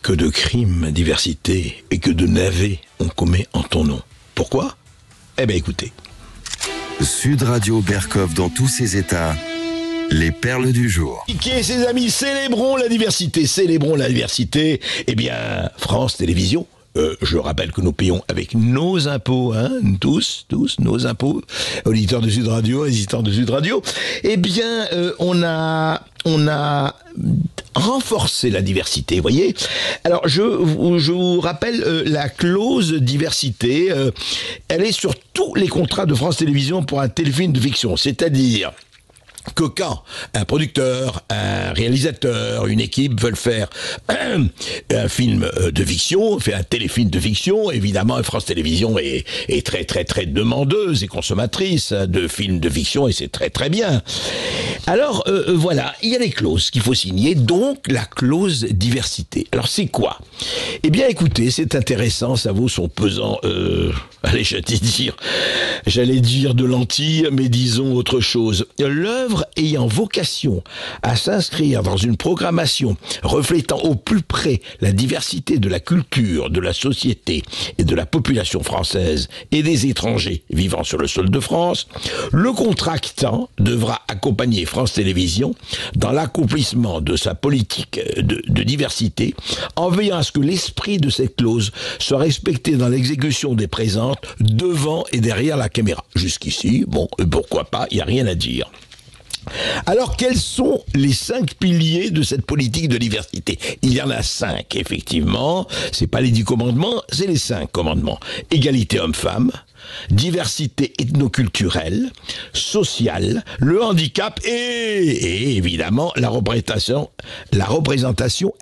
Que de crimes, diversité, et que de navets on commet en ton nom. Pourquoi ? Eh bien, écoutez. Sud Radio Berkoff dans tous ses états. Les perles du jour. Et ses amis, célébrons la diversité. Eh bien, France Télévisions. Je rappelle que nous payons avec nos impôts, tous nos impôts, auditeurs de Sud Radio, résistants de Sud Radio. Eh bien, on a renforcé la diversité, vous voyez. Alors, je vous rappelle la clause diversité. Elle est sur tous les contrats de France Télévisions pour un téléfilm de fiction, c'est-à-dire que quand un producteur, un réalisateur, une équipe veulent faire un film de fiction, fait un téléfilm de fiction, évidemment France Télévisions est très très très demandeuse et consommatrice de films de fiction, et c'est très très bien. Alors voilà, il y a des clauses qu'il faut signer, donc la clause diversité. Alors c'est quoi? Eh bien écoutez, c'est intéressant, ça vaut son pesant, allez j'allais dire de lentilles, mais disons autre chose. L'œuvre ayant vocation à s'inscrire dans une programmation reflétant au plus près la diversité de la culture, de la société et de la population française et des étrangers vivant sur le sol de France, le contractant devra accompagner France Télévisions dans l'accomplissement de sa politique de diversité en veillant à ce que l'esprit de cette clause soit respecté dans l'exécution des présentes devant et derrière la caméra. Jusqu'ici, bon, pourquoi pas, il n'y a rien à dire. Alors, quels sont les 5 piliers de cette politique de diversité? Il y en a 5, effectivement. C'est pas les 10 commandements, c'est les 5 commandements. Égalité homme-femme, diversité ethnoculturelle, sociale, le handicap et évidemment la représentation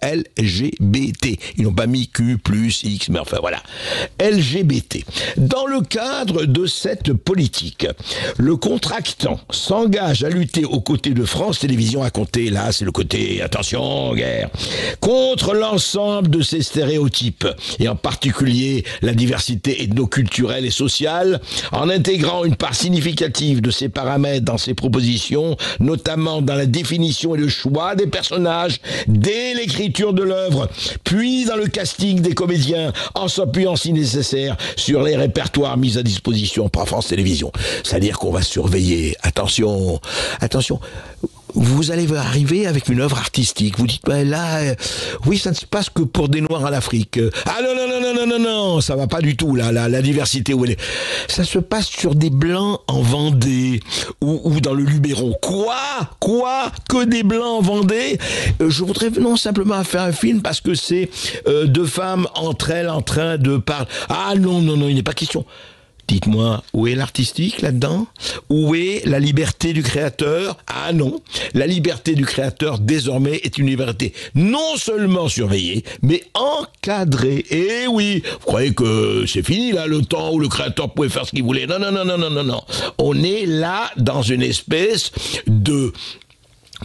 LGBT. Ils n'ont pas mis Q, X, mais enfin voilà. LGBT. Dans le cadre de cette politique, le contractant s'engage à lutter aux côtés de France Télévisions à compter, là c'est le côté, attention, guerre, contre l'ensemble de ces stéréotypes, et en particulier la diversité ethnoculturelle et sociale, en intégrant une part significative de ces paramètres dans ses propositions, notamment dans la définition et le choix des personnages, dès l'écriture de l'œuvre, puis dans le casting des comédiens, en s'appuyant si nécessaire sur les répertoires mis à disposition par France Télévisions. C'est-à-dire qu'on va surveiller, attention, vous allez arriver avec une œuvre artistique. Vous dites, ben là, oui, ça ne se passe que pour des Noirs en Afrique. Ah non, ça va pas du tout, là, la diversité où elle est. Ça se passe sur des Blancs en Vendée ou dans le Luberon. Quoi? Que des Blancs en Vendée? Je voudrais non simplement faire un film parce que c'est 2 femmes entre elles en train de parler. Ah non, il n'est pas question. Dites-moi, où est l'artistique là-dedans? Où est la liberté du créateur? Ah non, la liberté du créateur désormais est une liberté non seulement surveillée, mais encadrée. Eh oui, vous croyez que c'est fini là, le temps où le créateur pouvait faire ce qu'il voulait? Non. On est là dans une espèce de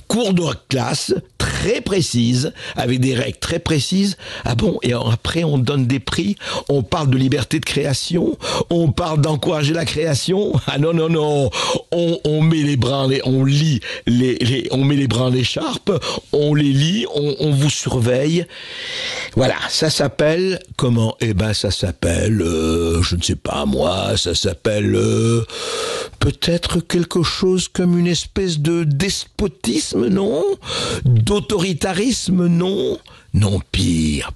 cours de classe très précise, avec des règles très précises. Ah bon, et après on donne des prix, on parle de liberté de création, on parle d'encourager la création. Ah non, on met les bras, on lit on met les bras en l'écharpe, on les lit, on vous surveille. Voilà, ça s'appelle comment? Eh ben ça s'appelle, je ne sais pas moi, ça s'appelle peut-être quelque chose comme une espèce de despotisme, non? D'autoritarisme, non? Non, pire,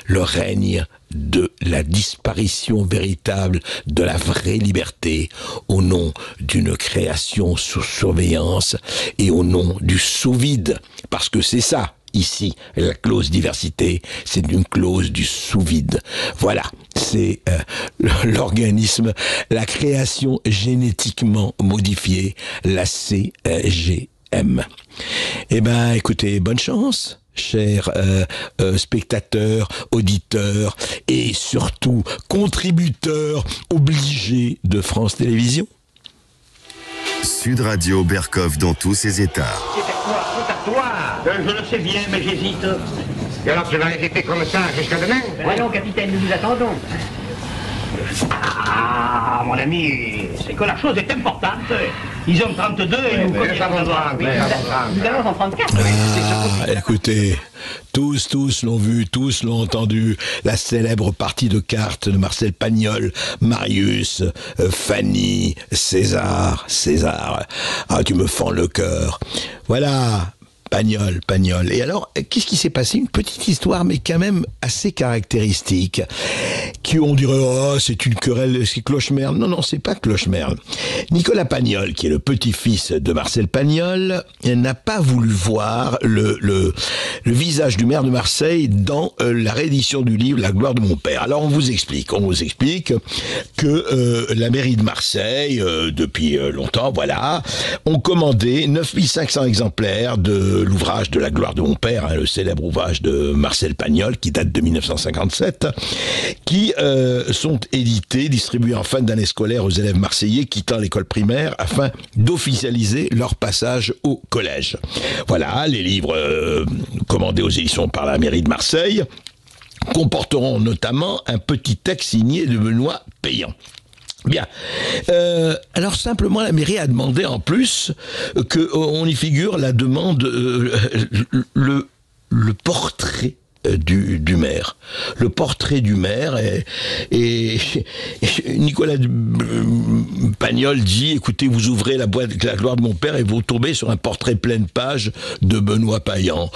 le règne de la disparition véritable de la vraie liberté au nom d'une création sous surveillance et au nom du sous-vide. Parce que c'est ça, ici, la clause diversité, c'est une clause du sous-vide. Voilà, c'est l'organisme, la création génétiquement modifiée, la CGM. Eh ben, écoutez, bonne chance, chers spectateurs, auditeurs et surtout contributeurs obligés de France Télévisions. Sud Radio Berkov dans tous ses états. C'est à toi. Je le sais bien, mais j'hésite. Et alors tu vas rester comme ça jusqu'à demain? Voyons, capitaine, nous vous attendons. Ah, mon ami, c'est que la chose est importante. Ils ont 32 et nous connaissons 30. Nous allons en prendre 4. Écoutez, tous l'ont vu, tous l'ont entendu. La célèbre partie de cartes de Marcel Pagnol, Marius, Fanny, César. Ah, tu me fends le cœur. Voilà. Pagnol. Et alors, qu'est-ce qui s'est passé? Une petite histoire, mais quand même assez caractéristique. Qui on dirait, oh, c'est une querelle, c'est Clochemerle. Non, c'est pas Clochemerle. Nicolas Pagnol, qui est le petit-fils de Marcel Pagnol, n'a pas voulu voir le visage du maire de Marseille dans la réédition du livre La gloire de mon père. Alors, on vous explique que la mairie de Marseille, depuis longtemps, voilà, ont commandé 9500 exemplaires de l'ouvrage de La gloire de mon père, le célèbre ouvrage de Marcel Pagnol, qui date de 1957, qui sont édités, distribués en fin d'année scolaire aux élèves marseillais quittant l'école primaire afin d'officialiser leur passage au collège. Voilà, les livres commandés aux éditions par la mairie de Marseille comporteront notamment un petit texte signé de Benoît Payan. Bien. Alors simplement, la mairie a demandé en plus qu'on y figure la demande, le portrait du maire. Le portrait du maire et Nicolas Pagnol dit, écoutez, vous ouvrez la boîte de La gloire de mon père et vous tombez sur un portrait pleine page de Benoît Payan.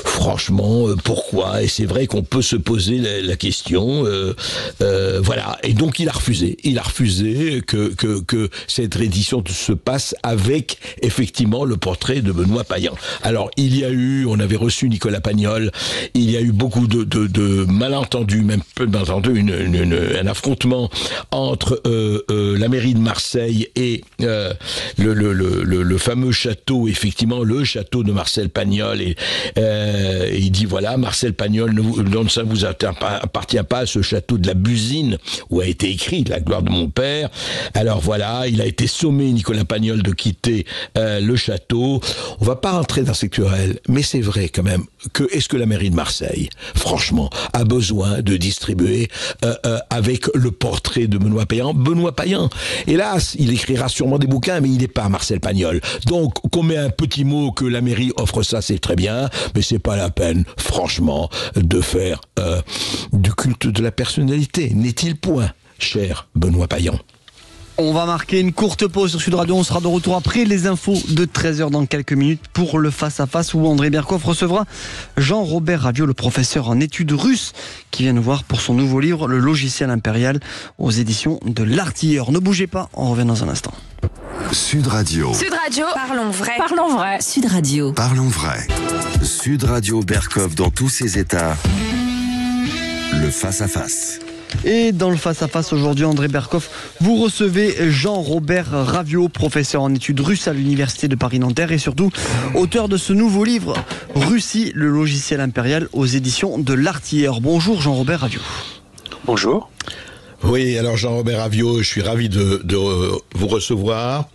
Franchement, pourquoi? Et c'est vrai qu'on peut se poser la question. Voilà. Et donc il a refusé. Il a refusé que cette réédition se passe avec effectivement le portrait de Benoît Payan. Alors on avait reçu Nicolas Pagnol. Il y a eu beaucoup de malentendus, même peu de malentendus, un affrontement entre la mairie de Marseille et le fameux château, effectivement le château de Marcel Pagnol. Et il dit voilà, Marcel Pagnol, ça ne vous appartient pas à ce château de la Busine où a été écrit La gloire de mon père. Alors voilà, il a été sommé, Nicolas Pagnol, de quitter le château. On va pas rentrer dans ces querelles, mais c'est vrai quand même est-ce que la mairie de Marseille, franchement, a besoin de distribuer avec le portrait de Benoît Payan? Benoît Payan, hélas, il écrira sûrement des bouquins, mais il n'est pas Marcel Pagnol. Donc, qu'on met un petit mot que la mairie offre ça, c'est très bien, mais c'est pas la peine, franchement, de faire du culte de la personnalité. N'est-il point, cher Benoît Payan? On va marquer une courte pause sur Sud Radio. On sera de retour après les infos de 13h dans quelques minutes pour le face-à-face où André Berkoff recevra Jean-Robert Raviot, le professeur en études russes, qui vient nous voir pour son nouveau livre, Le logiciel impérial, aux éditions de l'Artilleur. Ne bougez pas, on revient dans un instant. Sud Radio. Sud Radio, parlons vrai. Parlons vrai. Sud Radio. Parlons vrai. Sud Radio Berkoff dans tous ses états. Le face-à-face. Et dans le face-à-face aujourd'hui, André Berkoff, vous recevez Jean-Robert Raviot, professeur en études russes à l'Université de Paris-Nanterre et surtout auteur de ce nouveau livre, Russie, le logiciel impérial, aux éditions de l'Artilleur. Bonjour Jean-Robert Raviot. Bonjour. Oui, alors Jean-Robert Raviot, je suis ravi de vous recevoir.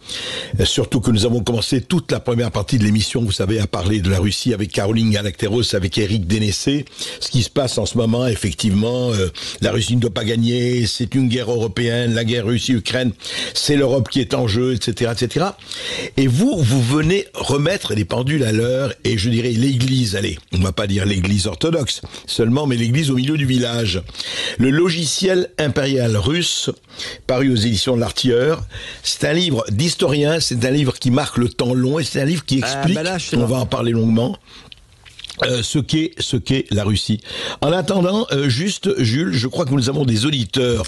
Surtout que nous avons commencé toute la première partie de l'émission, vous savez, à parler de la Russie avec Caroline Galacteros, avec Éric Dénessé. Ce qui se passe en ce moment, effectivement, la Russie ne doit pas gagner, c'est une guerre européenne, la guerre Russie-Ukraine, c'est l'Europe qui est en jeu, etc., etc. Et vous venez remettre les pendules à l'heure, et je dirais l'église, allez, on ne va pas dire l'église orthodoxe seulement, mais l'église au milieu du village. Le logiciel impérial russe, paru aux éditions de l'Artilleur. C'est un livre d'historien, c'est un livre qui marque le temps long et c'est un livre qui explique, on va en parler longuement, ce qu'est la Russie. En attendant, juste, Jules, je crois que nous avons des auditeurs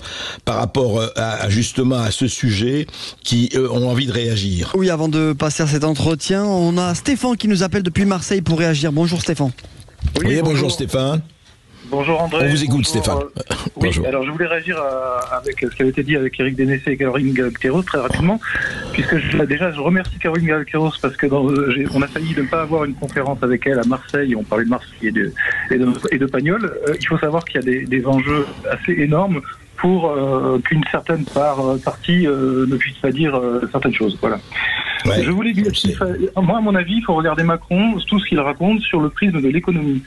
par rapport justement à ce sujet qui ont envie de réagir. Oui, avant de passer à cet entretien, on a Stéphane qui nous appelle depuis Marseille pour réagir. Bonjour Stéphane. Oui, bonjour Stéphane. Bonjour André. On vous écoute Stéphane. Oui, alors je voulais réagir avec ce qui avait été dit avec Éric Dénessé et Caroline Galacteros très rapidement, puisque je remercie Caroline Galacteros parce que on a failli ne pas avoir une conférence avec elle à Marseille, on parlait de Marseille et de Pagnol. Il faut savoir qu'il y a des enjeux assez énormes pour qu'une certaine partie ne puisse pas dire certaines choses. Voilà. Ouais, je voulais dire, moi à mon avis, il faut regarder Macron, tout ce qu'il raconte sur le prisme de l'économie.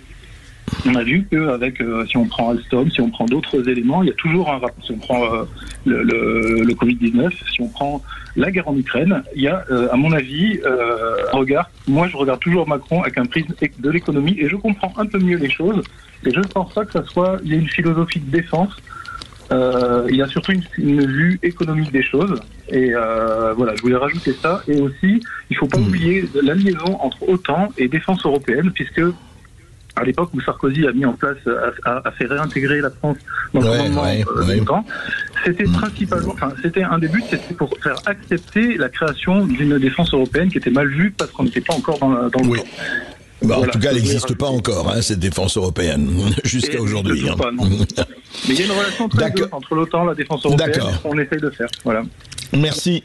On a vu qu'avec, si on prend Alstom, si on prend d'autres éléments, il y a toujours un rapport. Si on prend le Covid-19, si on prend la guerre en Ukraine, il y a, à mon avis, moi je regarde toujours Macron avec un prisme de l'économie et je comprends un peu mieux les choses. Et je ne pense pas que il y ait une philosophie de défense il a surtout une vue économique des choses. Et voilà, je voulais rajouter ça. Et aussi, il ne faut pas oublier la liaison entre OTAN et défense européenne, puisque à l'époque où Sarkozy a mis en place, a fait réintégrer la France dans le commandement de l'OTAN, c'était principalement, c'était un des buts, c'était pour faire accepter la création d'une défense européenne qui était mal vue parce qu'on n'était pas encore dans l'OTAN. Bah, voilà, en tout cas, elle n'existe pas encore, cette défense européenne, jusqu'à aujourd'hui. Mais il y a une relation très douce entre l'OTAN et la défense européenne, qu'on essaye de faire. Voilà. Merci.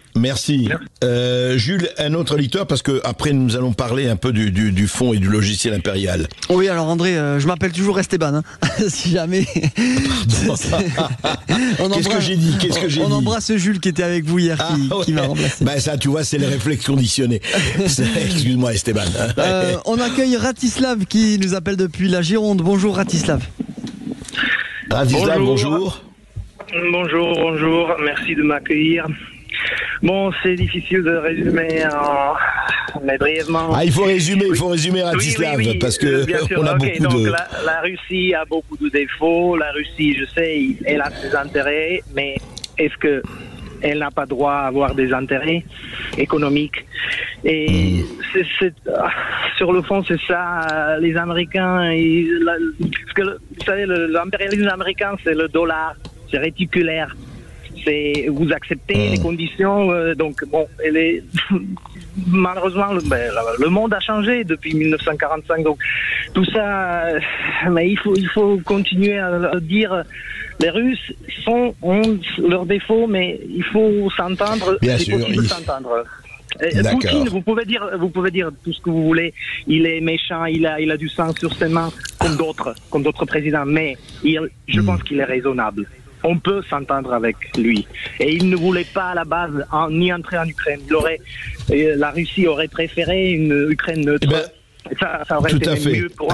Jules, un autre lecteur, parce que après nous allons parler un peu du fond et du logiciel impérial. Oui, alors André, je m'appelle toujours Esteban, si jamais. Qu'est-ce que j'ai dit On embrasse Jules qui était avec vous hier, qui m'a remplacé. Ben ça, tu vois, c'est les réflexes conditionnés. Excuse-moi, Esteban. On accueille Ratislav qui nous appelle depuis la Gironde. Bonjour Ratislav. Bonjour. Bonjour, merci de m'accueillir. Bon, c'est difficile de résumer, mais brièvement. Il faut résumer Ratislav, oui, parce que bien sûr, on a beaucoup donc de... La Russie a beaucoup de défauts. La Russie, je sais, elle a ses intérêts, mais est-ce que elle n'a pas droit à avoir des intérêts économiques? Et sur le fond, c'est ça. Les Américains, parce que vous savez, l'impérialisme américain, c'est le dollar, c'est réticulaire. C'est vous acceptez les conditions. Donc bon, malheureusement, le monde a changé depuis 1945. Donc tout ça, mais il faut continuer à dire. Les Russes ont leurs défauts, mais il faut s'entendre. Bien c'est sûr, possible de s'entendre. Poutine, vous pouvez dire tout ce que vous voulez. Il est méchant, il a du sang sur ses mains, comme d'autres présidents. Mais je pense qu'il est raisonnable. On peut s'entendre avec lui. Et il ne voulait pas à la base ni entrer en Ukraine. La Russie aurait préféré une Ukraine neutre. Ça aurait été mieux pour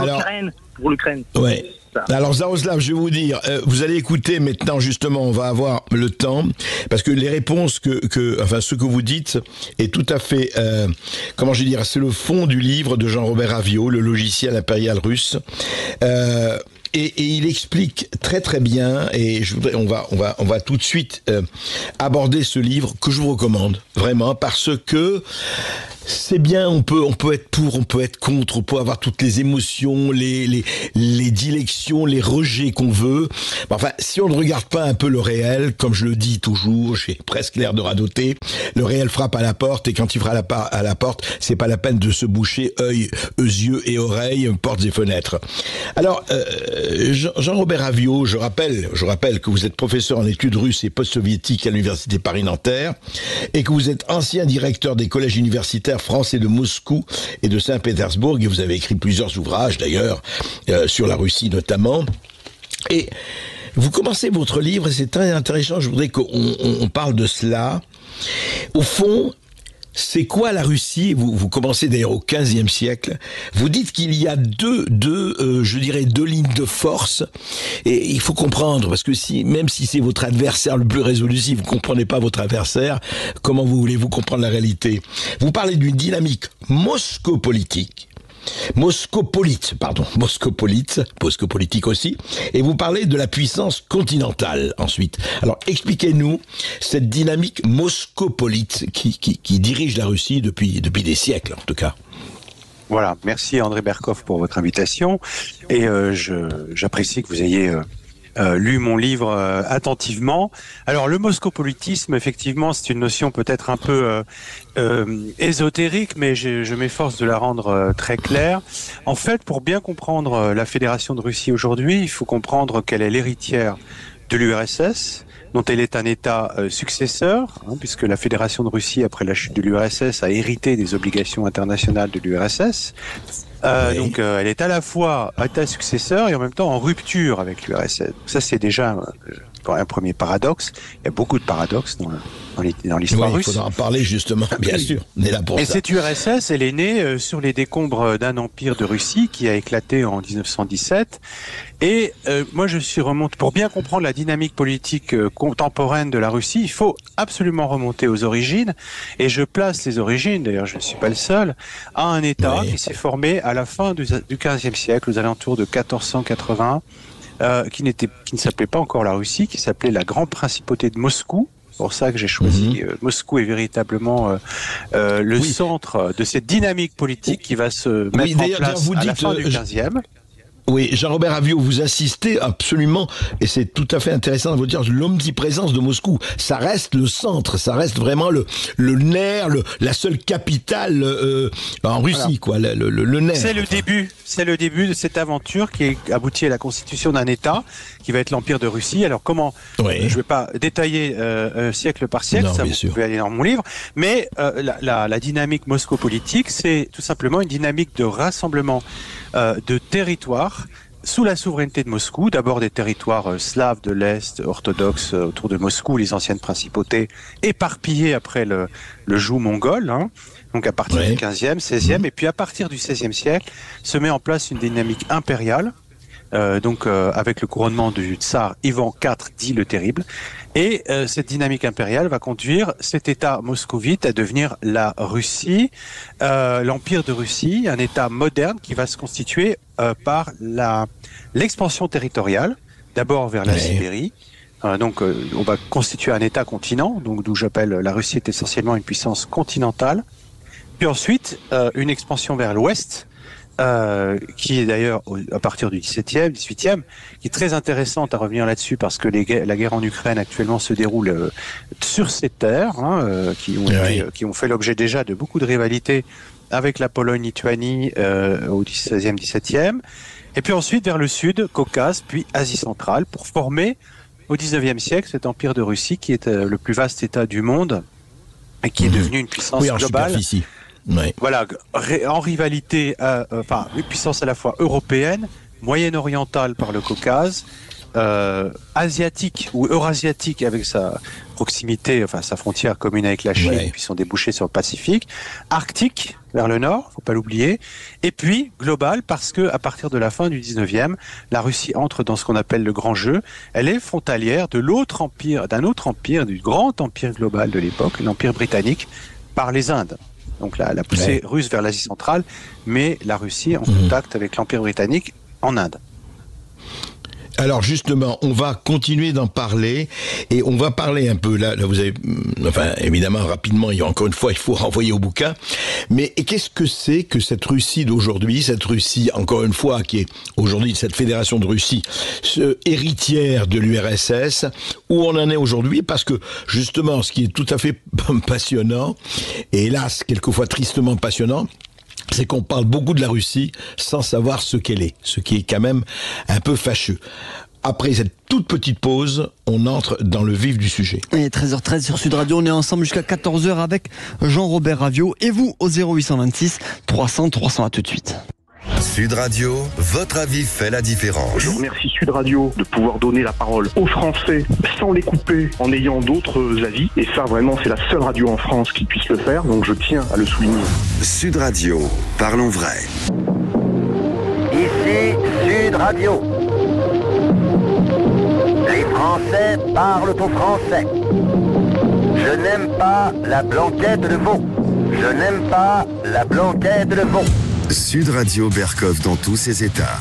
l'Ukraine. Ouais. Alors Zaroslav, je vais vous dire, vous allez écouter maintenant, justement, on va avoir le temps, parce que les réponses ce que vous dites est tout à fait, c'est le fond du livre de Jean-Robert Aviot, le logiciel impérial russe. Et il explique très très bien, et on va tout de suite aborder ce livre que je vous recommande vraiment, parce que c'est bien, on peut être pour, on peut être contre, on peut avoir toutes les émotions, les dilections, les rejets qu'on veut. Enfin, si on ne regarde pas un peu le réel, comme je le dis toujours, j'ai presque l'air de radoter, le réel frappe à la porte, et quand il frappe à la porte, c'est pas la peine de se boucher yeux et oreilles, portes et fenêtres. Alors, Jean-Robert Aviot, je rappelle que vous êtes professeur en études russes et post-soviétiques à l'université Paris-Nanterre, et que vous êtes ancien directeur des collèges universitaires français de Moscou et de Saint-Pétersbourg, et vous avez écrit plusieurs ouvrages d'ailleurs, sur la Russie notamment. Et vous commencez votre livre, et c'est très intéressant, je voudrais qu'on parle de cela. Au fond, c'est quoi la Russie? Vous commencez d'ailleurs au XVe siècle. Vous dites qu'il y a deux lignes de force. Et il faut comprendre, parce que même si c'est votre adversaire le plus résolu, si vous comprenez pas votre adversaire, comment voulez-vous comprendre la réalité? Vous parlez d'une dynamique moscopolitique. Moscopolite aussi, et vous parlez de la puissance continentale ensuite. Alors expliquez-nous cette dynamique moscopolite qui dirige la Russie depuis des siècles en tout cas. Voilà, merci André Berkoff pour votre invitation, et j'apprécie que vous ayez lu mon livre attentivement. Alors le moscopolitisme, effectivement, c'est une notion peut-être un peu ésotérique, mais je m'efforce de la rendre très claire. En fait, pour bien comprendre la Fédération de Russie aujourd'hui, il faut comprendre qu'elle est l'héritière de l'URSS, dont elle est un État successeur, puisque la Fédération de Russie, après la chute de l'URSS, a hérité des obligations internationales de l'URSS. Donc elle est à la fois État successeur et en même temps en rupture avec l'URSS. Ça, c'est déjà un premier paradoxe. Il y a beaucoup de paradoxes dans l'histoire russe. Il faudra en parler justement, bien sûr. On est là pour ça. Et cette URSS, elle est née sur les décombres d'un empire de Russie qui a éclaté en 1917. Et moi, je remonte pour bien comprendre la dynamique politique contemporaine de la Russie. Il faut absolument remonter aux origines. Et je place les origines, d'ailleurs, je ne suis pas le seul, à un État qui s'est formé à la fin du XVe siècle, aux alentours de 1480. qui ne s'appelait pas encore la Russie, qui s'appelait la Grande Principauté de Moscou. C'est pour ça que j'ai choisi Moscou est véritablement le centre de cette dynamique politique qui va se mettre en place à la fin du 15e. Oui, Jean-Robert Avio, vous insistez absolument, et c'est tout à fait intéressant de vous dire, l'omniprésence de Moscou. Ça reste le centre, ça reste vraiment le nerf, la seule capitale en Russie, quoi, le nerf. C'est le début de cette aventure qui aboutit à la constitution d'un État qui va être l'Empire de Russie. Alors comment je ne vais pas détailler siècle par siècle, ça vous pouvez aller dans mon livre, mais la dynamique moscopolitique, c'est tout simplement une dynamique de rassemblement de territoires sous la souveraineté de Moscou, d'abord des territoires slaves de l'Est, orthodoxes autour de Moscou, les anciennes principautés, éparpillées après le joug mongol, donc à partir du 15e, 16e, et puis à partir du 16e siècle, se met en place une dynamique impériale, avec le couronnement du tsar Ivan IV dit le Terrible, et cette dynamique impériale va conduire cet État moscovite à devenir la Russie, l'Empire de Russie, un État moderne qui va se constituer par l'expansion territoriale, d'abord vers la Sibérie. On va constituer un État-continent, donc d'où j'appelle la Russie est essentiellement une puissance continentale. Puis ensuite, une expansion vers l'ouest, qui est d'ailleurs à partir du 17e, 18e, qui est très intéressante à revenir là-dessus parce que la guerre en Ukraine actuellement se déroule sur ces terres, qui ont fait l'objet déjà de beaucoup de rivalités avec la Pologne-Lituanie au 16e, 17e, et puis ensuite vers le sud, Caucase, puis Asie centrale, pour former au 19e siècle cet empire de Russie qui est le plus vaste État du monde et qui est devenu une puissance globale. Voilà, en rivalité, une puissance à la fois européenne, moyen-orientale par le Caucase, asiatique ou eurasiatique avec sa proximité, sa frontière commune avec la Chine, puis son débouché sur le Pacifique, arctique vers le nord, faut pas l'oublier, et puis global parce que à partir de la fin du 19e, la Russie entre dans ce qu'on appelle le grand jeu. Elle est frontalière d'un autre empire, du grand empire global de l'époque, l'empire britannique, par les Indes. Donc la poussée russe vers l'Asie centrale, mais la Russie en contact avec l'Empire britannique en Inde. Alors justement, on va continuer d'en parler et on va parler un peu, là vous avez, évidemment rapidement, encore une fois, il faut renvoyer au bouquin, mais qu'est-ce que c'est que cette Russie d'aujourd'hui, cette Russie, encore une fois, qui est aujourd'hui cette fédération de Russie, héritière de l'URSS, où on en est aujourd'hui, parce que justement, ce qui est tout à fait passionnant, et hélas, quelquefois tristement passionnant, c'est qu'on parle beaucoup de la Russie sans savoir ce qu'elle est, ce qui est quand même un peu fâcheux. Après cette toute petite pause, on entre dans le vif du sujet. Et 13h13 sur Sud Radio, on est ensemble jusqu'à 14h avec Jean-Robert Avio et vous au 0826 300 300. À tout de suite. Sud Radio, votre avis fait la différence. Je remercie Sud Radio de pouvoir donner la parole aux Français sans les couper en ayant d'autres avis. Et ça, vraiment, c'est la seule radio en France qui puisse le faire. Donc je tiens à le souligner. Sud Radio, parlons vrai. Ici Sud Radio. Les Français parlent au français. Je n'aime pas la blanquette de veau. Je n'aime pas la blanquette de veau. Sud Radio Berkov dans tous ses états.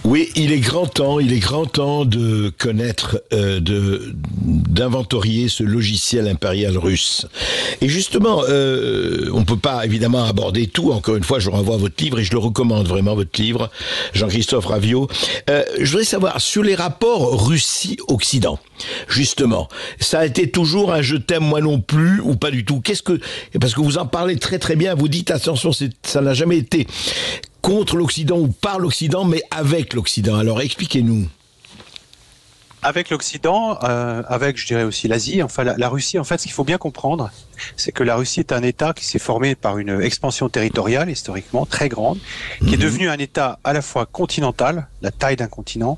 Oui, il est grand temps de connaître, d'inventorier ce logiciel impérial russe. Et justement, on peut pas évidemment aborder tout. Encore une fois, je renvoie à votre livre et je le recommande vraiment, votre livre, Jean-Christophe Avio. Je voudrais savoir sur les rapports Russie-Occident. Justement, ça a été toujours un je t'aime moi non plus ou pas du tout. Parce que vous en parlez très très bien. Vous dites attention, ça n'a jamais été contre l'Occident ou par l'Occident, mais avec l'Occident. Alors expliquez-nous. Avec l'Occident, avec, je dirais aussi l'Asie, la Russie, en fait, ce qu'il faut bien comprendre, c'est que la Russie est un État qui s'est formé par une expansion territoriale, historiquement, très grande, qui est devenu un État à la fois continental, la taille d'un continent,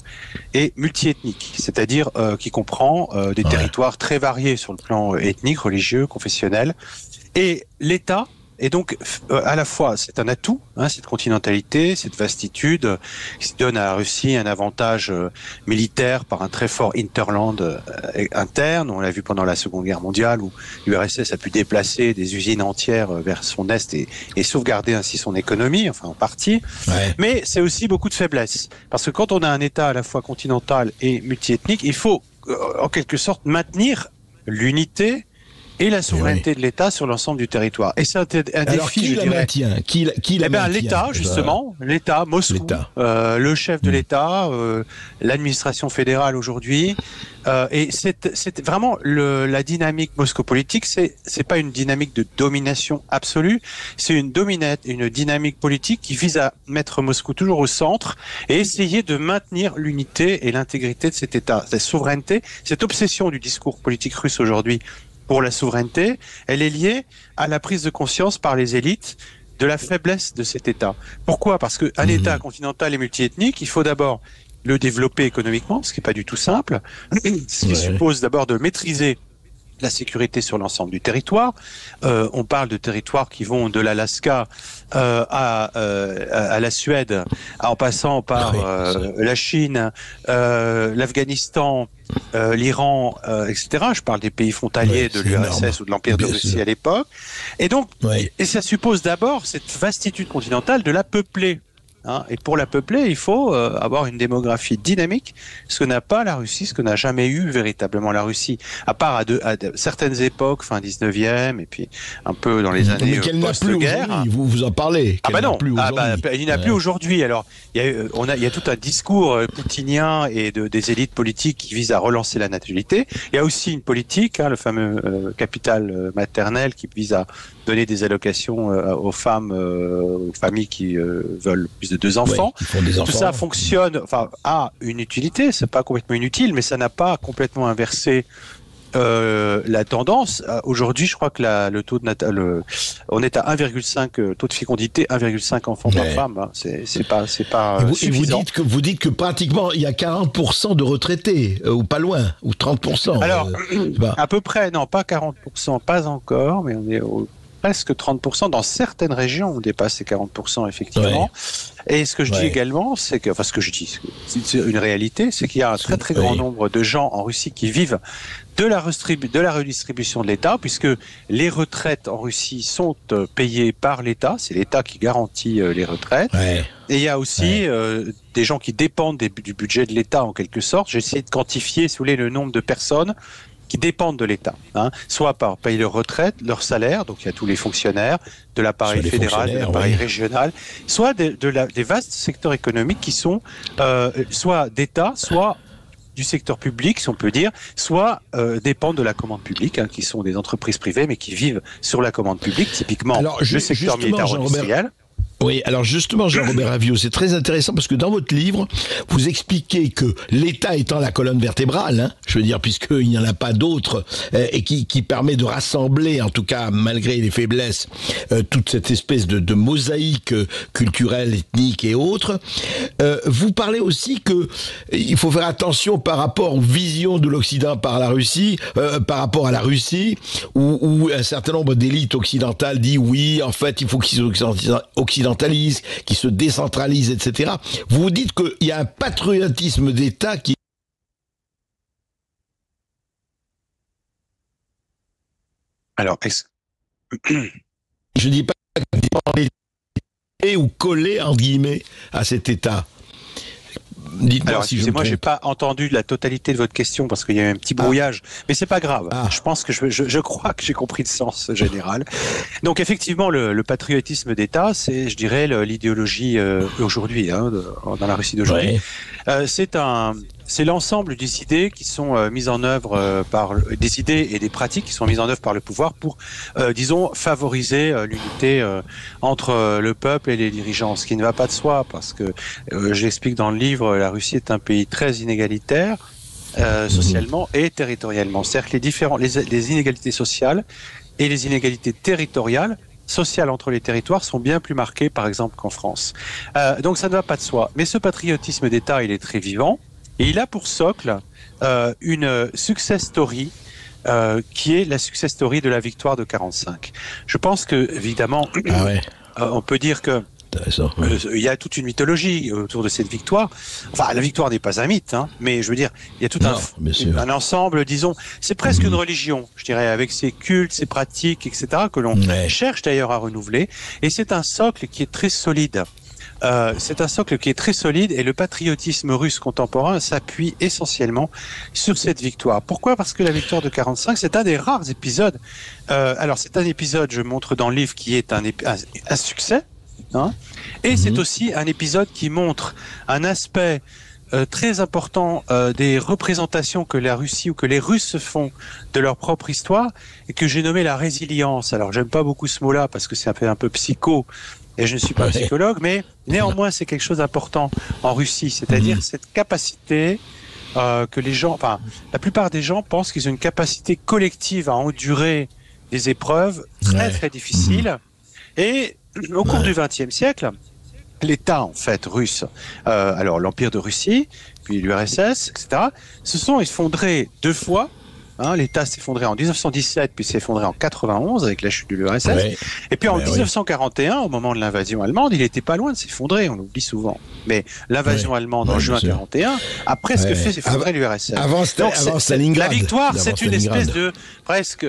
et multiethnique, c'est-à-dire qui comprend des territoires très variés sur le plan ethnique, religieux, confessionnel. Et l'État Et donc, à la fois, c'est un atout, cette continentalité, cette vastitude, qui donne à la Russie un avantage militaire par un très fort hinterland interne. On l'a vu pendant la Seconde Guerre mondiale, où l'URSS a pu déplacer des usines entières vers son est et sauvegarder ainsi son économie, enfin en partie. Ouais. Mais c'est aussi beaucoup de faiblesses. Parce que quand on a un État à la fois continental et multiethnique, il faut, en quelque sorte, maintenir l'unité et la souveraineté de l'État sur l'ensemble du territoire. Et c'est un alors, défi, qui la maintient ? Qui la maintient ? L'État, justement, l'État, Moscou, le chef de l'État, l'administration fédérale aujourd'hui. Et c'est vraiment la dynamique moscopolitique. C'est pas une dynamique de domination absolue. C'est une dynamique politique qui vise à mettre Moscou toujours au centre et essayer de maintenir l'unité et l'intégrité de cet État. Cette souveraineté, cette obsession du discours politique russe aujourd'hui pour la souveraineté, elle est liée à la prise de conscience par les élites de la faiblesse de cet État. Pourquoi ? Parce qu'un État continental et multiethnique, il faut d'abord le développer économiquement, ce qui n'est pas du tout simple, ce qui suppose d'abord de maîtriser la sécurité sur l'ensemble du territoire. On parle de territoires qui vont de l'Alaska à la Suède, en passant par la Chine, l'Afghanistan, l'Iran, etc. Je parle des pays frontaliers de l'URSS ou de l'Empire de Russie à l'époque. Et donc, et ça suppose d'abord cette vastitude continentale de la peupler. Et pour la peupler, il faut avoir une démographie dynamique, ce que n'a pas la Russie, ce que n'a jamais eu véritablement la Russie, à part à certaines époques, fin 19e, et puis un peu dans les années post-guerre. Vous en parlez. Il n'y en a plus aujourd'hui. Alors, il y a tout un discours poutinien et des élites politiques qui visent à relancer la natalité. Il y a aussi une politique, le fameux capital maternel, qui vise à donner des allocations aux femmes, aux familles qui veulent plus de 2 enfants. Tout ça fonctionne, a une utilité, c'est pas complètement inutile, mais ça n'a pas complètement inversé la tendance. Aujourd'hui, je crois que le taux de on est à 1,5 taux de fécondité, 1,5 enfants par femme. C'est pas suffisant. Et vous dites que pratiquement il y a 40% de retraités ou pas loin, ou 30%. Alors à peu près, non, pas 40%, pas encore, mais on est presque 30%. Dans certaines régions, on dépasse les 40%, effectivement. Et ce que je dis également, c'est que, c'est une réalité, c'est qu'il y a un très très grand nombre de gens en Russie qui vivent de la redistribution de l'État, puisque les retraites en Russie sont payées par l'État, c'est l'État qui garantit les retraites. Et il y a aussi des gens qui dépendent du budget de l'État en quelque sorte. J'ai essayé de quantifier, si vous voulez, le nombre de personnes qui dépendent de l'État, soit par payer leur retraite, leur salaire, donc il y a tous les fonctionnaires, de l'appareil fédéral, de l'appareil régional, soit des vastes secteurs économiques qui sont soit d'État, soit du secteur public, si on peut dire, soit dépendent de la commande publique, qui sont des entreprises privées, mais qui vivent sur la commande publique, typiquement le secteur militaire-industriel. Oui, alors justement, Jean-Robert Ravio, c'est très intéressant parce que dans votre livre, vous expliquez que l'État étant la colonne vertébrale, je veux dire, puisqu'il n'y en a pas d'autre, et qui permet de rassembler, en tout cas, malgré les faiblesses, toute cette espèce de mosaïque culturelle, ethnique et autres, vous parlez aussi que il faut faire attention par rapport aux visions de l'Occident par la Russie, par rapport à la Russie, où un certain nombre d'élites occidentales dit oui, en fait, il faut qu'ils occidentalisent, qui se décentralisent, etc. Vous dites qu'il y a un patriotisme d'État qui... Alors, je dis pas ou coller, entre guillemets, à cet État. Alors, excusez-moi, j'ai pas entendu la totalité de votre question parce qu'il y a eu un petit brouillage, mais c'est pas grave. Je pense que je crois que j'ai compris le sens général. Donc, effectivement, le patriotisme d'État, c'est, je dirais, l'idéologie aujourd'hui, dans la Russie d'aujourd'hui. C'est l'ensemble des idées qui sont mises en œuvre des idées et des pratiques qui sont mises en œuvre par le pouvoir pour, disons, favoriser l'unité entre le peuple et les dirigeants. Ce qui ne va pas de soi parce que, j'explique dans le livre, la Russie est un pays très inégalitaire, socialement et territorialement. C'est-à-dire que les inégalités sociales et les inégalités territoriales sociales entre les territoires sont bien plus marquées, par exemple, qu'en France. Donc ça ne va pas de soi. Mais ce patriotisme d'État, il est très vivant. Et il a pour socle une success story qui est la success story de la victoire de 45. Je pense que, évidemment, on peut dire que il y a toute une mythologie autour de cette victoire. Enfin, la victoire n'est pas un mythe, hein, mais je veux dire, il y a tout un ensemble, disons, c'est presque une religion, je dirais, avec ses cultes, ses pratiques, etc., que l'on cherche d'ailleurs à renouveler. Et c'est un socle qui est très solide. Et le patriotisme russe contemporain s'appuie essentiellement sur cette victoire. Pourquoi ? Parce que la victoire de 45, c'est un des rares épisodes. Alors, c'est un épisode, je montre dans le livre, qui est un succès. Hein, et c'est aussi un épisode qui montre un aspect très important des représentations que la Russie ou que les Russes se font de leur propre histoire et que j'ai nommé la résilience. Alors j'aime pas beaucoup ce mot-là parce que c'est un peu psycho et je ne suis pas psychologue, mais néanmoins c'est quelque chose d'important en Russie, c'est-à-dire cette capacité que les gens, enfin la plupart des gens pensent qu'ils ont une capacité collective à endurer des épreuves très difficiles et au cours du XXe siècle, l'État en fait russe, alors l'Empire de Russie, puis l'URSS, etc., se sont effondrés 2 fois. Hein, l'État s'est effondré en 1917, puis s'est effondré en 91 avec la chute de l'URSS. Et puis en 1941, au moment de l'invasion allemande, il n'était pas loin de s'effondrer, on l'oublie souvent. Mais l'invasion allemande en juin 41 a presque fait s'effondrer l'URSS. Avant Stalingrad. La victoire, c'est une espèce de presque,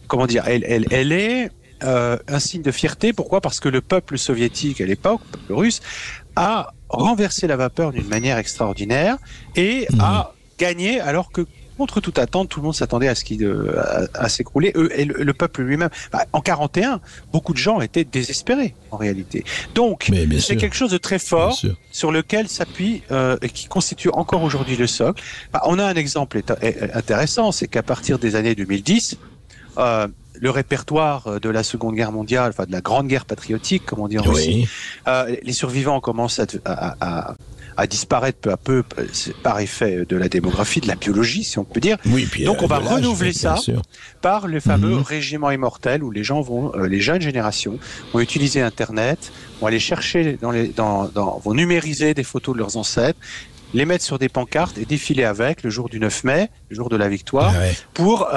comment dire, elle est un signe de fierté. Pourquoi ? Parce que le peuple soviétique à l'époque, le peuple russe, a renversé la vapeur d'une manière extraordinaire et a gagné alors que contre toute attente, tout le monde s'attendait à ce qu'il à s'écrouler. Et le peuple lui-même. En 41, beaucoup de gens étaient désespérés en réalité. Donc c'est quelque chose de très fort sur lequel s'appuie et qui constitue encore aujourd'hui le socle. On a un exemple intéressant, c'est qu'à partir des années 2010, le répertoire de la Seconde Guerre mondiale, enfin de la Grande Guerre patriotique, comme on dit en Russie, les survivants commencent à disparaître peu à peu par effet de la démographie, de la biologie, si on peut dire. Donc on va renouveler ça par le fameux régiment immortel où les gens vont, les jeunes générations vont utiliser Internet, vont aller chercher vont numériser des photos de leurs ancêtres, les mettre sur des pancartes et défiler avec le jour du 9 mai, le jour de la victoire, pour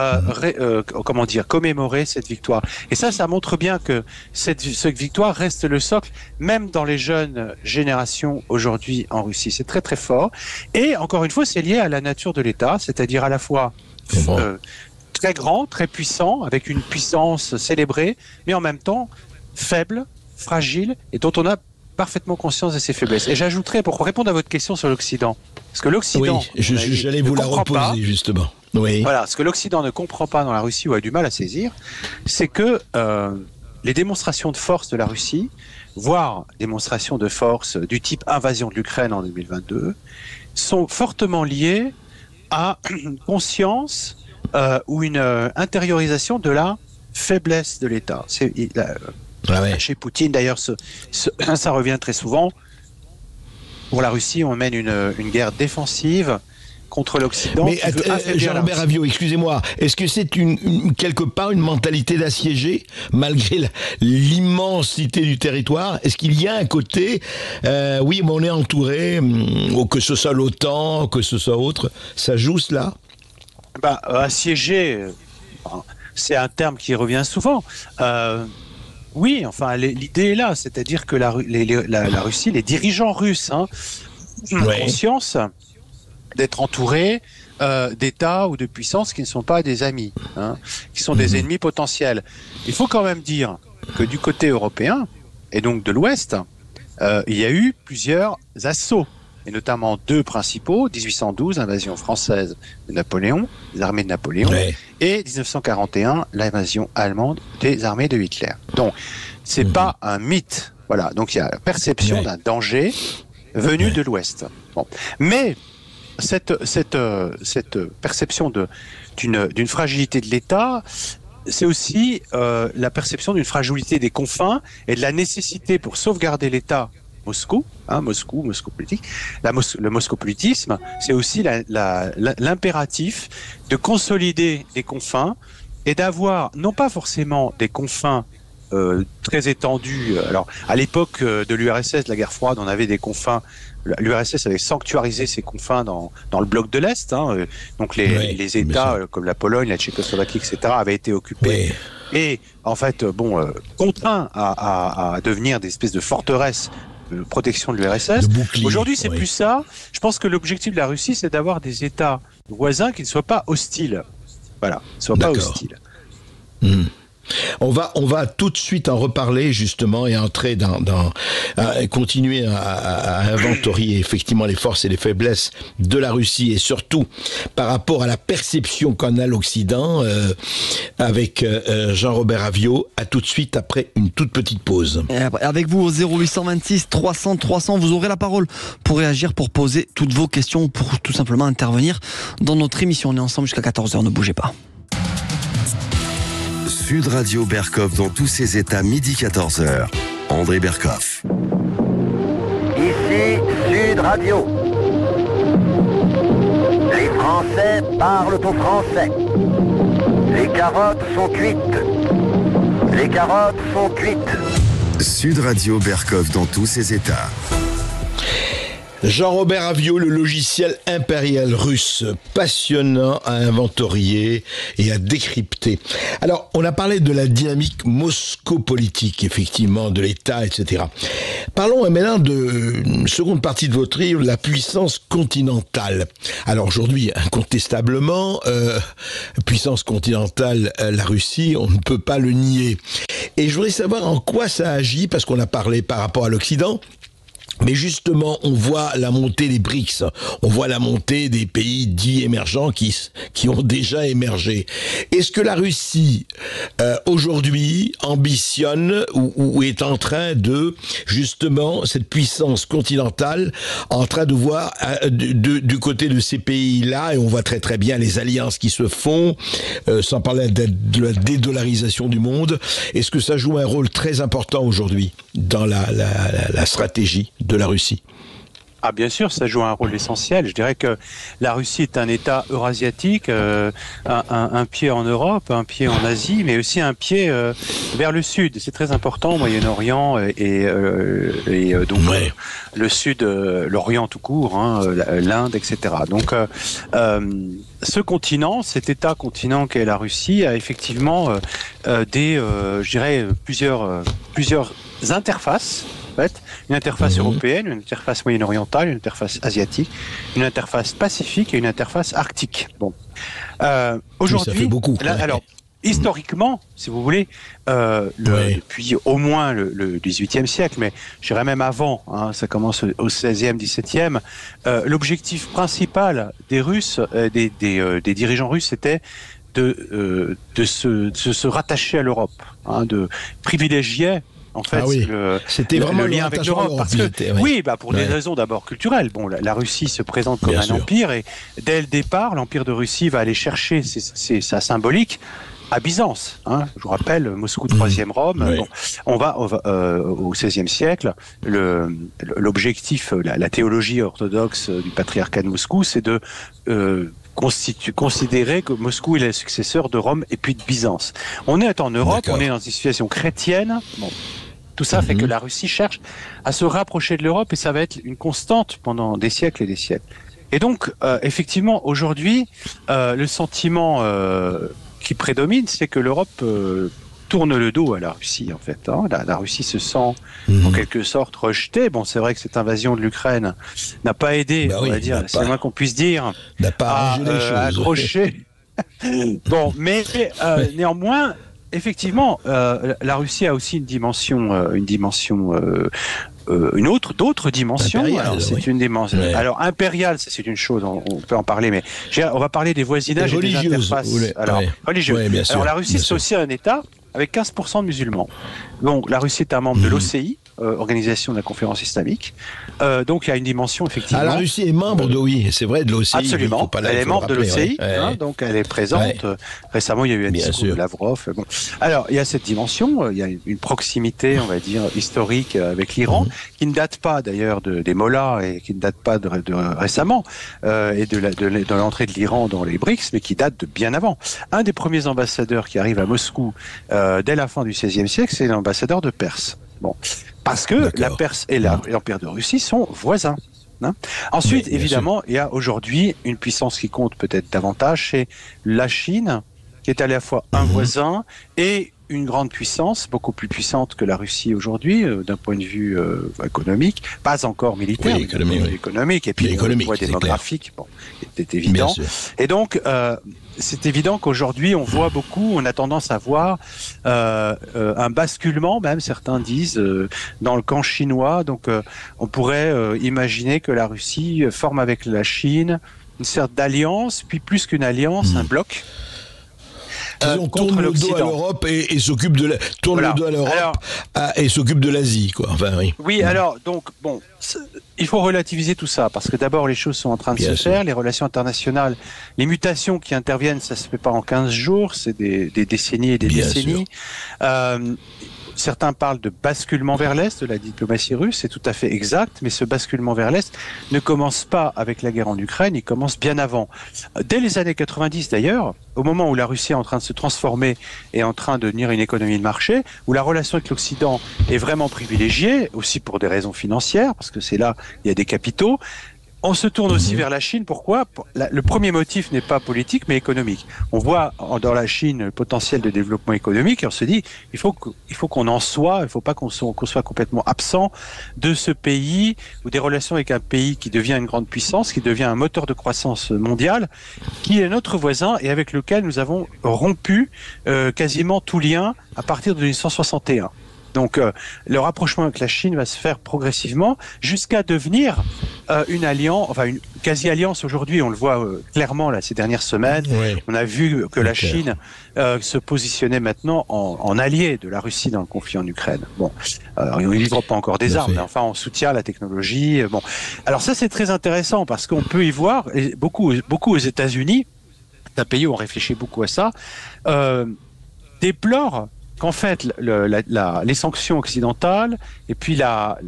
commémorer cette victoire. Et ça montre bien que cette victoire reste le socle, même dans les jeunes générations aujourd'hui en Russie. C'est très très fort. Et encore une fois, c'est lié à la nature de l'État, c'est-à-dire à la fois très grand, très puissant, avec une puissance célébrée, mais en même temps faible, fragile, et dont on a parfaitement conscience de ses faiblesses. Et j'ajouterais, pour répondre à votre question sur l'Occident, parce que l'Occident... Oui, j'allais vous la reposer, justement. Voilà, ce que l'Occident ne comprend pas dans la Russie ou a du mal à saisir, c'est que les démonstrations de force de la Russie, voire démonstrations de force du type invasion de l'Ukraine en 2022, sont fortement liées à une conscience ou une intériorisation de la faiblesse de l'État. Chez Poutine, d'ailleurs, ça revient très souvent. Pour la Russie, on mène une guerre défensive contre l'Occident. Mais Jean-Robert Avio, excusez-moi, est-ce que c'est quelque part une mentalité d'assiégé, malgré l'immensité du territoire? Est-ce qu'il y a un côté, oui, mais on est entouré, que ce soit l'OTAN, que ce soit autre, ça joue cela? Assiégé, c'est un terme qui revient souvent. Oui, enfin, l'idée est là, c'est-à-dire que la Russie, les dirigeants russes, ont conscience d'être entourés d'États ou de puissances qui ne sont pas des amis, qui sont des ennemis potentiels. Il faut quand même dire que du côté européen, et donc de l'Ouest, il y a eu plusieurs assauts, et notamment 2 principaux, 1812, invasion française de Napoléon, des armées de Napoléon, et 1941, l'invasion allemande des armées de Hitler. Donc, c'est pas un mythe. Voilà, donc il y a la perception d'un danger venu de l'Ouest. Bon. Mais cette perception d'une fragilité de l'État, c'est aussi la perception d'une fragilité des confins et de la nécessité pour sauvegarder l'État Moscou politique. Le moscopolitisme, c'est aussi l'impératif de consolider les confins et d'avoir non pas forcément des confins très étendue. Alors, à l'époque de l'URSS, de la guerre froide, on avait des confins. L'URSS avait sanctuarisé ses confins dans le bloc de l'Est. Donc les États comme la Pologne, la Tchécoslovaquie, etc. avaient été occupés. Et en fait, contraints à devenir des espèces de forteresses de protection de l'URSS. Aujourd'hui, c'est plus ça. Je pense que l'objectif de la Russie, c'est d'avoir des États voisins qui ne soient pas hostiles. Voilà, ne soient pas hostiles. On va tout de suite en reparler justement et entrer continuer à inventorier effectivement les forces et les faiblesses de la Russie et surtout par rapport à la perception qu'en a l'Occident avec Jean-Robert Avio. À tout de suite après une toute petite pause. Avec vous au 0826 300 300, vous aurez la parole pour réagir, pour poser toutes vos questions, pour tout simplement intervenir dans notre émission. On est ensemble jusqu'à 14h, ne bougez pas. Sud Radio Berkov dans tous ses états, midi 14h. André Berkov. Ici Sud Radio. Les Français parlent au français. Les carottes sont cuites. Les carottes sont cuites. Sud Radio Berkov dans tous ses états. Jean-Robert Avio, le logiciel impérial russe, passionnant à inventorier et à décrypter. Alors, on a parlé de la dynamique moscopolitique, effectivement, de l'État, etc. Parlons maintenant de une seconde partie de votre livre, la puissance continentale. Alors aujourd'hui, incontestablement, puissance continentale, la Russie, on ne peut pas le nier. Et je voudrais savoir en quoi ça agit, parce qu'on a parlé par rapport à l'Occident. Mais justement, on voit la montée des BRICS, on voit la montée des pays dits émergents qui ont déjà émergé. Est-ce que la Russie, aujourd'hui, ambitionne ou est en train de, justement, cette puissance continentale, en train de voir du côté de ces pays-là, et on voit très très bien les alliances qui se font, sans parler de la dédollarisation du monde, est-ce que ça joue un rôle très important aujourd'hui dans la stratégie de la Russie? Ah, bien sûr, ça joue un rôle essentiel. Je dirais que la Russie est un État eurasiatique, un pied en Europe, un pied en Asie, mais aussi un pied vers le sud. C'est très important, Moyen-Orient et donc le sud, l'Orient tout court, l'Inde, etc. Donc, ce continent, cet État-continent qu'est la Russie, a effectivement je dirais, plusieurs interfaces. En fait, une interface européenne, une interface moyen-orientale, une interface asiatique, une interface pacifique et une interface arctique. Bon, aujourd'hui, ça fait beaucoup. Alors, historiquement, si vous voulez, depuis au moins le XVIIIe siècle, mais je dirais même avant, ça commence au XVIe, XVIIe, l'objectif principal des Russes, des dirigeants russes, c'était de se rattacher à l'Europe, de privilégier en fait, c'était vraiment le lien avec l'Europe. Parce que, pour des raisons d'abord culturelles. Bon, la Russie se présente comme un empire et dès le départ, l'empire de Russie va aller chercher sa symbolique à Byzance. Je vous rappelle, Moscou, 3e Rome. Bon, on va au XVIe siècle. L'objectif, la théologie orthodoxe du patriarcat de Moscou, c'est de considérer que Moscou est le successeur de Rome et puis de Byzance. On est en Europe, on est dans une situation chrétienne. Bon, tout ça fait que la Russie cherche à se rapprocher de l'Europe et ça va être une constante pendant des siècles et des siècles. Et donc, effectivement, aujourd'hui, le sentiment qui prédomine, c'est que l'Europe tourne le dos à la Russie, en fait. La Russie se sent, en quelque sorte, rejetée. Bon, c'est vrai que cette invasion de l'Ukraine n'a pas aidé, on va dire, c'est le moins qu'on puisse dire, à accrocher. Bon, mais néanmoins, effectivement, la Russie a aussi d'autres dimensions. Alors, c'est une dimension. Alors, impériale, c'est une chose, on peut en parler, mais on va parler des voisinages et des interfaces. Religieuses. Alors, la Russie, c'est aussi un État avec 15% de musulmans. Donc, la Russie est un membre de l'OCI, organisation de la conférence islamique. Donc il y a une dimension effectivement. La Russie est membre de l'OCI, c'est vrai, de l'OCI. Absolument, elle est membre de l'OCI, donc elle est présente. Récemment, il y a eu un discours de Lavrov. Bon. Alors, il y a cette dimension, il y a une proximité, on va dire, historique avec l'Iran, qui ne date pas d'ailleurs des mollahs et qui ne date pas de récemment, et de l'entrée de l'Iran dans les BRICS, mais qui date de bien avant. Un des premiers ambassadeurs qui arrive à Moscou dès la fin du XVIe siècle, c'est l'ambassadeur de Perse. Bon, parce que la Perse et l'Empire de Russie sont voisins. Ensuite, évidemment, il y a aujourd'hui une puissance qui compte peut-être davantage, c'est la Chine, qui est à la fois un voisin et une grande puissance, beaucoup plus puissante que la Russie aujourd'hui, d'un point de vue économique, pas encore militaire, mais économique, et puis le poids démographique, bon, c'était évident. Et donc, c'est évident qu'aujourd'hui, on voit beaucoup, on a tendance à voir un basculement, même certains disent, dans le camp chinois. Donc, on pourrait imaginer que la Russie forme avec la Chine une sorte d'alliance, puis plus qu'une alliance, un bloc. On tourne le dos à l'Europe et s'occupe de le dos à l'Europe et s'occupe de l'Asie, quoi. Enfin, oui. Alors, donc, bon, il faut relativiser tout ça, parce que d'abord, les choses sont en train de se faire, les relations internationales, les mutations qui interviennent, ça se fait pas en 15 jours, c'est des décennies et des décennies. Certains parlent de basculement vers l'Est de la diplomatie russe, c'est tout à fait exact, mais ce basculement vers l'Est ne commence pas avec la guerre en Ukraine, il commence bien avant. Dès les années 90 d'ailleurs, au moment où la Russie est en train de se transformer et en train de devenir une économie de marché, où la relation avec l'Occident est vraiment privilégiée, aussi pour des raisons financières, parce que c'est là il y a des capitaux, on se tourne aussi vers la Chine. Pourquoi ? Le premier motif n'est pas politique, mais économique. On voit dans la Chine le potentiel de développement économique et on se dit il faut qu'on en soit, il ne faut pas qu'on soit complètement absent de ce pays ou des relations avec un pays qui devient une grande puissance, qui devient un moteur de croissance mondiale, qui est notre voisin et avec lequel nous avons rompu quasiment tout lien à partir de 1961. Donc le rapprochement avec la Chine va se faire progressivement jusqu'à devenir une alliance, enfin une quasi-alliance aujourd'hui, on le voit clairement là ces dernières semaines. Oui. On a vu que la Chine se positionnait maintenant en allié de la Russie dans le conflit en Ukraine. Bon, on ne livre pas encore des armes, mais enfin on soutient la technologie. Bon, alors ça c'est très intéressant parce qu'on peut y voir, et beaucoup aux États-Unis, c'est un pays où on réfléchit beaucoup à ça, déplorent qu'en fait, les sanctions occidentales et puis la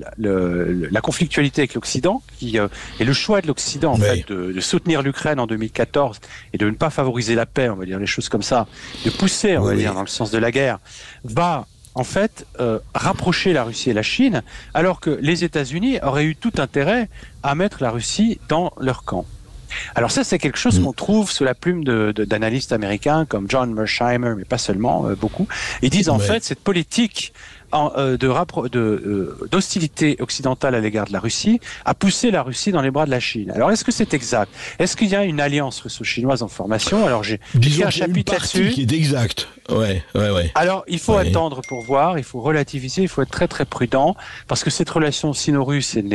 conflictualité avec l'Occident, et le choix de l'Occident en fait de soutenir l'Ukraine en 2014 et de ne pas favoriser la paix, on va dire les choses comme ça, de pousser, on va dire dans le sens de la guerre, va en fait rapprocher la Russie et la Chine, alors que les États-Unis auraient eu tout intérêt à mettre la Russie dans leur camp. Alors ça, c'est quelque chose qu'on trouve sous la plume d'analystes américains comme John Mersheimer, mais pas seulement, beaucoup. Ils disent en fait cette politique d'hostilité occidentale à l'égard de la Russie a poussé la Russie dans les bras de la Chine. Alors est-ce que c'est exact ? Est-ce qu'il y a une alliance russo-chinoise en formation ? Alors j'ai un chapitre là-dessus. Qui est exact. Ouais. Alors il faut attendre pour voir, il faut relativiser, il faut être très très prudent parce que cette relation sino-russe, elle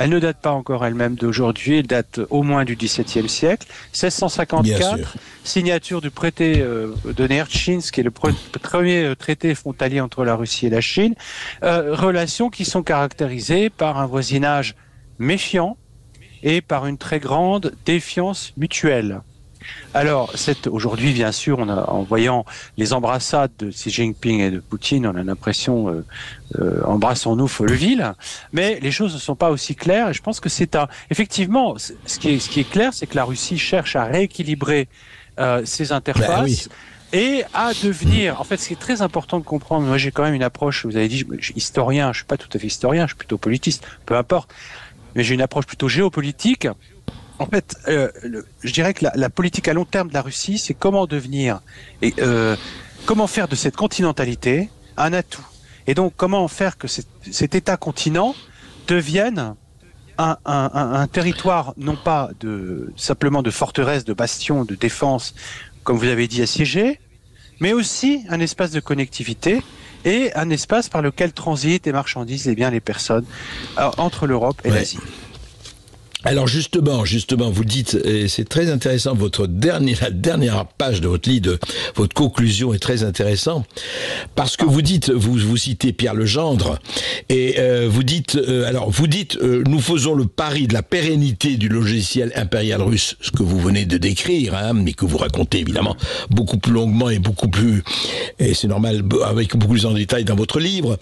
ne date pas encore elle-même d'aujourd'hui, elle date au moins du XVIIe siècle. 1654, signature du traité de Nertchinsk, qui est le premier traité frontalier entre la Russie et la Chine. Relations qui sont caractérisées par un voisinage méfiant et par une très grande défiance mutuelle. Alors, aujourd'hui, bien sûr, en voyant les embrassades de Xi Jinping et de Poutine, on a l'impression embrassons-nous Folleville, mais les choses ne sont pas aussi claires. Et je pense que effectivement, ce qui est clair, c'est que la Russie cherche à rééquilibrer ses interfaces. Et à devenir, en fait, ce qui est très important de comprendre, moi j'ai quand même une approche, vous avez dit, je suis historien, je suis pas tout à fait historien, je suis plutôt politiste, peu importe, mais j'ai une approche plutôt géopolitique. En fait, je dirais que la politique à long terme de la Russie, c'est comment devenir et comment faire de cette continentalité un atout. Et donc, comment faire que cet État-continent devienne un territoire, non pas simplement de forteresse, de bastion, de défense, comme vous avez dit, assiégé, mais aussi un espace de connectivité et un espace par lequel transitent les marchandises et bien les personnes entre l'Europe et l'Asie. Alors justement, vous dites, et c'est très intéressant, la dernière page de votre livre, votre conclusion est très intéressante, parce que vous dites, vous citez Pierre Legendre, et vous dites, nous faisons le pari de la pérennité du logiciel impérial russe, ce que vous venez de décrire, mais que vous racontez évidemment beaucoup plus longuement et c'est normal, avec beaucoup plus en détail dans votre livre,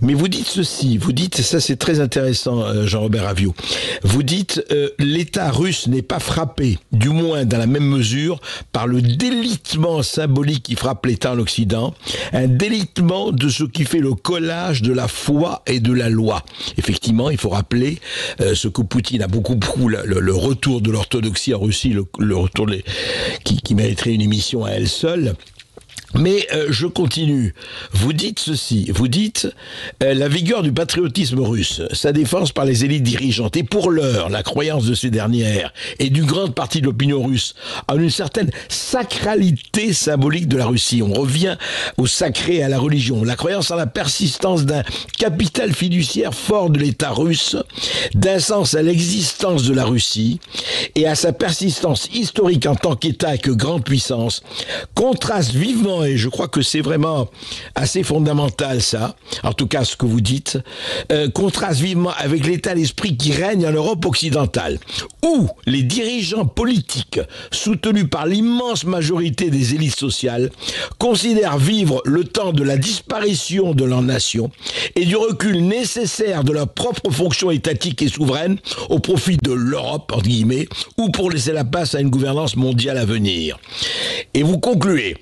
mais vous dites ceci, ça c'est très intéressant, Jean-Robert Avio, vous dites, l'État russe n'est pas frappé, du moins dans la même mesure, par le délitement symbolique qui frappe l'État en Occident, un délitement de ce qui fait le collage de la foi et de la loi. Effectivement, il faut rappeler ce que Poutine a beaucoup le retour de l'orthodoxie en Russie, le retour qui mériterait une émission à elle seule. Mais je continue. Vous dites ceci, la vigueur du patriotisme russe, sa défense par les élites dirigeantes, et pour l'heure, la croyance de ces dernières et d'une grande partie de l'opinion russe en une certaine sacralité symbolique de la Russie. On revient au sacré et à la religion. La croyance en la persistance d'un capital fiduciaire fort de l'État russe, d'un sens à l'existence de la Russie et à sa persistance historique en tant qu'État et que grande puissance, contraste vivement, et je crois que c'est vraiment assez fondamental ça, en tout cas ce que vous dites, contraste vivement avec l'état d'esprit qui règne en Europe occidentale, où les dirigeants politiques, soutenus par l'immense majorité des élites sociales, considèrent vivre le temps de la disparition de leur nation et du recul nécessaire de leur propre fonction étatique et souveraine au profit de l'Europe, entre guillemets, ou pour laisser la place à une gouvernance mondiale à venir. Et vous concluez: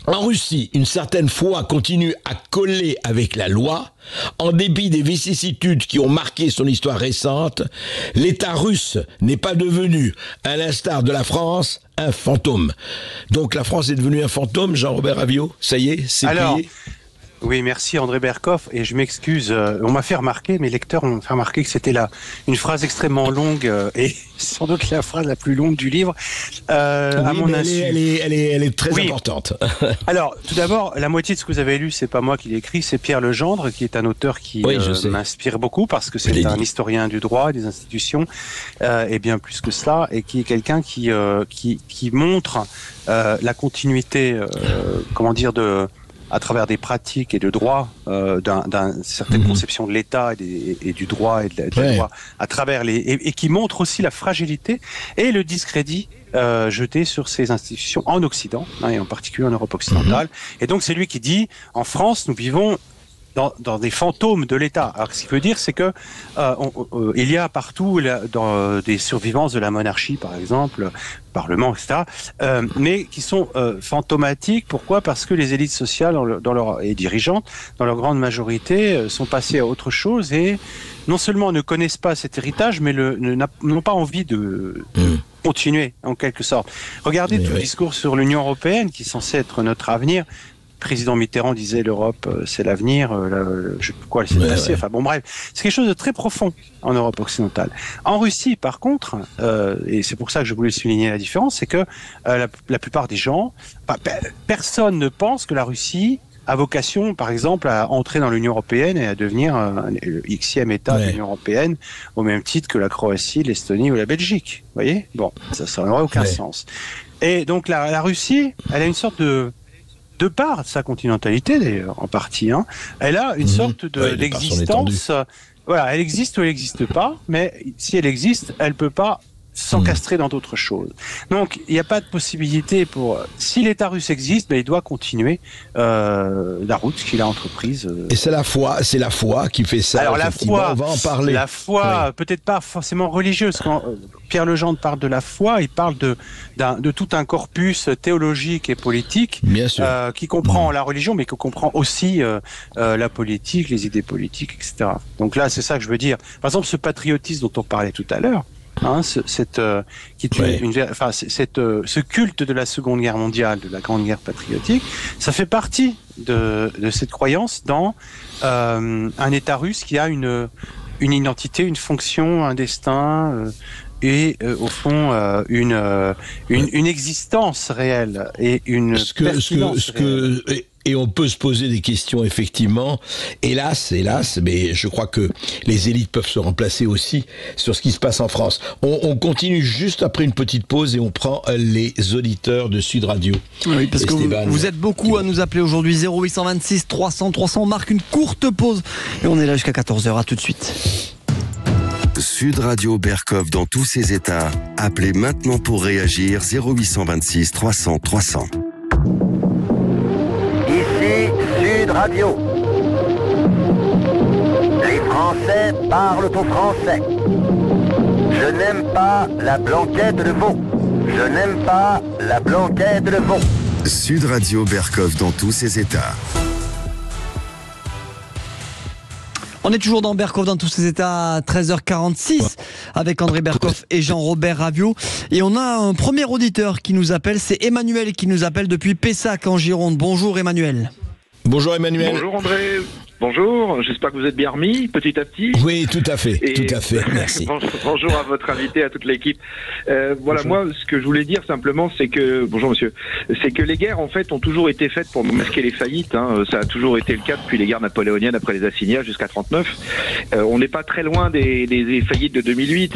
en Russie, une certaine foi continue à coller avec la loi. En dépit des vicissitudes qui ont marqué son histoire récente, l'État russe n'est pas devenu, à l'instar de la France, un fantôme. Donc la France est devenue un fantôme, Jean-Robert Avio? Ça y est, c'est plié? Oui, merci André Berkoff, et je m'excuse, on m'a fait remarquer, mes lecteurs m'ont fait remarquer que c'était une phrase extrêmement longue, et sans doute la phrase la plus longue du livre, à mon insu. Elle est très importante. Alors, tout d'abord, la moitié de ce que vous avez lu, c'est pas moi qui l'ai écrit, c'est Pierre Legendre, qui est un auteur qui m'inspire beaucoup, parce que c'est un historien du droit, des institutions, et bien plus que cela, et qui est quelqu'un qui montre la continuité, à travers des pratiques et de droit, d'une certaine conception de l'État et du droit et de la loi, à travers et qui montre aussi la fragilité et le discrédit jeté sur ces institutions en Occident, et en particulier en Europe occidentale. Et donc c'est lui qui dit, en France, nous vivons dans des fantômes de l'État. Alors, ce qu'il veut dire, c'est que il y a partout dans des survivances de la monarchie, par exemple, Parlement, etc., mais qui sont fantomatiques. Pourquoi? Parce que les élites sociales et dirigeantes, dans leur grande majorité, sont passées à autre chose et non seulement ne connaissent pas cet héritage, mais n'ont pas envie de continuer, en quelque sorte. Regardez tout le discours sur l'Union européenne, qui est censé être notre avenir. Le président Mitterrand disait l'Europe c'est l'avenir, je sais plus quoi elle s'est passée. Enfin bon, bref, c'est quelque chose de très profond en Europe occidentale. En Russie, par contre, et c'est pour ça que je voulais souligner la différence, c'est que la plupart des gens, personne ne pense que la Russie a vocation, par exemple, à entrer dans l'Union européenne et à devenir le Xème État de l'Union européenne, au même titre que la Croatie, l'Estonie ou la Belgique. Vous voyez? Bon, ça n'aurait aucun sens. Et donc la Russie, elle a une sorte de part de sa continentalité, d'ailleurs, en partie, elle a une sorte d'existence. Voilà, elle existe ou elle n'existe pas, mais si elle existe, elle peut pas s'encastrer dans d'autres choses. Donc, il n'y a pas de possibilité pour... Si l'État russe existe, il doit continuer la route qu'il a entreprise. Et c'est la foi qui fait ça. Alors la foi, on va en parler. La foi, peut-être pas forcément religieuse. Quand Pierre Legendre parle de la foi, il parle de tout un corpus théologique et politique qui comprend la religion, mais qui comprend aussi la politique, les idées politiques, etc. Donc là, c'est ça que je veux dire. Par exemple, ce patriotisme dont on parlait tout à l'heure, ce culte de la Seconde Guerre mondiale, de la Grande Guerre patriotique, ça fait partie de cette croyance dans un État russe qui a une identité, une fonction, un destin, au fond une existence réelle et une pertinence réelle. Et on peut se poser des questions, effectivement. Hélas, mais je crois que les élites peuvent se remplacer aussi sur ce qui se passe en France. On continue juste après une petite pause et on prend les auditeurs de Sud Radio. Oui, parce que vous êtes beaucoup à nous appeler aujourd'hui. 0826 300 300. On marque une courte pause et on est là jusqu'à 14h. À tout de suite. Sud Radio Berkov dans tous ses états. Appelez maintenant pour réagir 0826 300 300. Ici Sud Radio. Les Français parlent au français. Je n'aime pas la blanquette de veau. Je n'aime pas la blanquette de veau. Sud Radio Berkov dans tous ses états. On est toujours dans Berkov dans tous ses états à 13h46 avec André Berkov et Jean-Robert Ravio. Et on a un premier auditeur qui nous appelle, c'est Emmanuel qui nous appelle depuis Pessac en Gironde. Bonjour Emmanuel. Bonjour Emmanuel. Bonjour André. Bonjour, j'espère que vous êtes bien remis petit à petit. Oui, tout à fait, merci. Bonjour à votre invité, à toute l'équipe. Voilà, bonjour. Moi, ce que je voulais dire simplement, c'est que, bonjour monsieur, c'est que les guerres, en fait, ont toujours été faites pour masquer les faillites. Hein. Ça a toujours été le cas depuis les guerres napoléoniennes, après les assignats jusqu'à 39. On n'est pas très loin des faillites de 2008.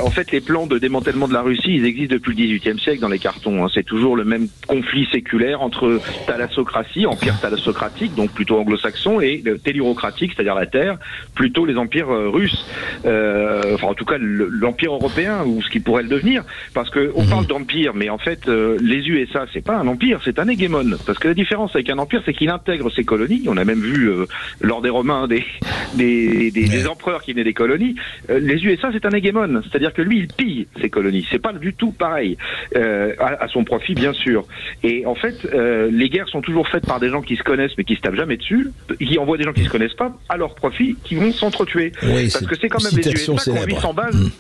En fait, les plans de démantèlement de la Russie, ils existent depuis le XVIIIe siècle dans les cartons. Hein. C'est toujours le même conflit séculaire entre thalassocratie, empire thalassocratique, donc plutôt anglo-saxon, et tellurocratique, c'est-à-dire la terre, plutôt les empires russes, enfin en tout cas l'empire européen ou ce qui pourrait le devenir, parce que on parle d'empire, mais en fait les USA c'est pas un empire, c'est un hégémone, parce que la différence avec un empire c'est qu'il intègre ses colonies. On a même vu lors des Romains des empereurs qui venaient des colonies. Les USA c'est un hégémone, c'est-à-dire que lui il pille ses colonies, c'est pas du tout pareil, à son profit bien sûr. Et en fait les guerres sont toujours faites par des gens qui se connaissent mais qui se tapent jamais dessus, qui envoient des gens qui se connaissent pas à leur profit, qui vont s'entretuer. Oui, parce que c'est quand même les USA qui ont 800 bases.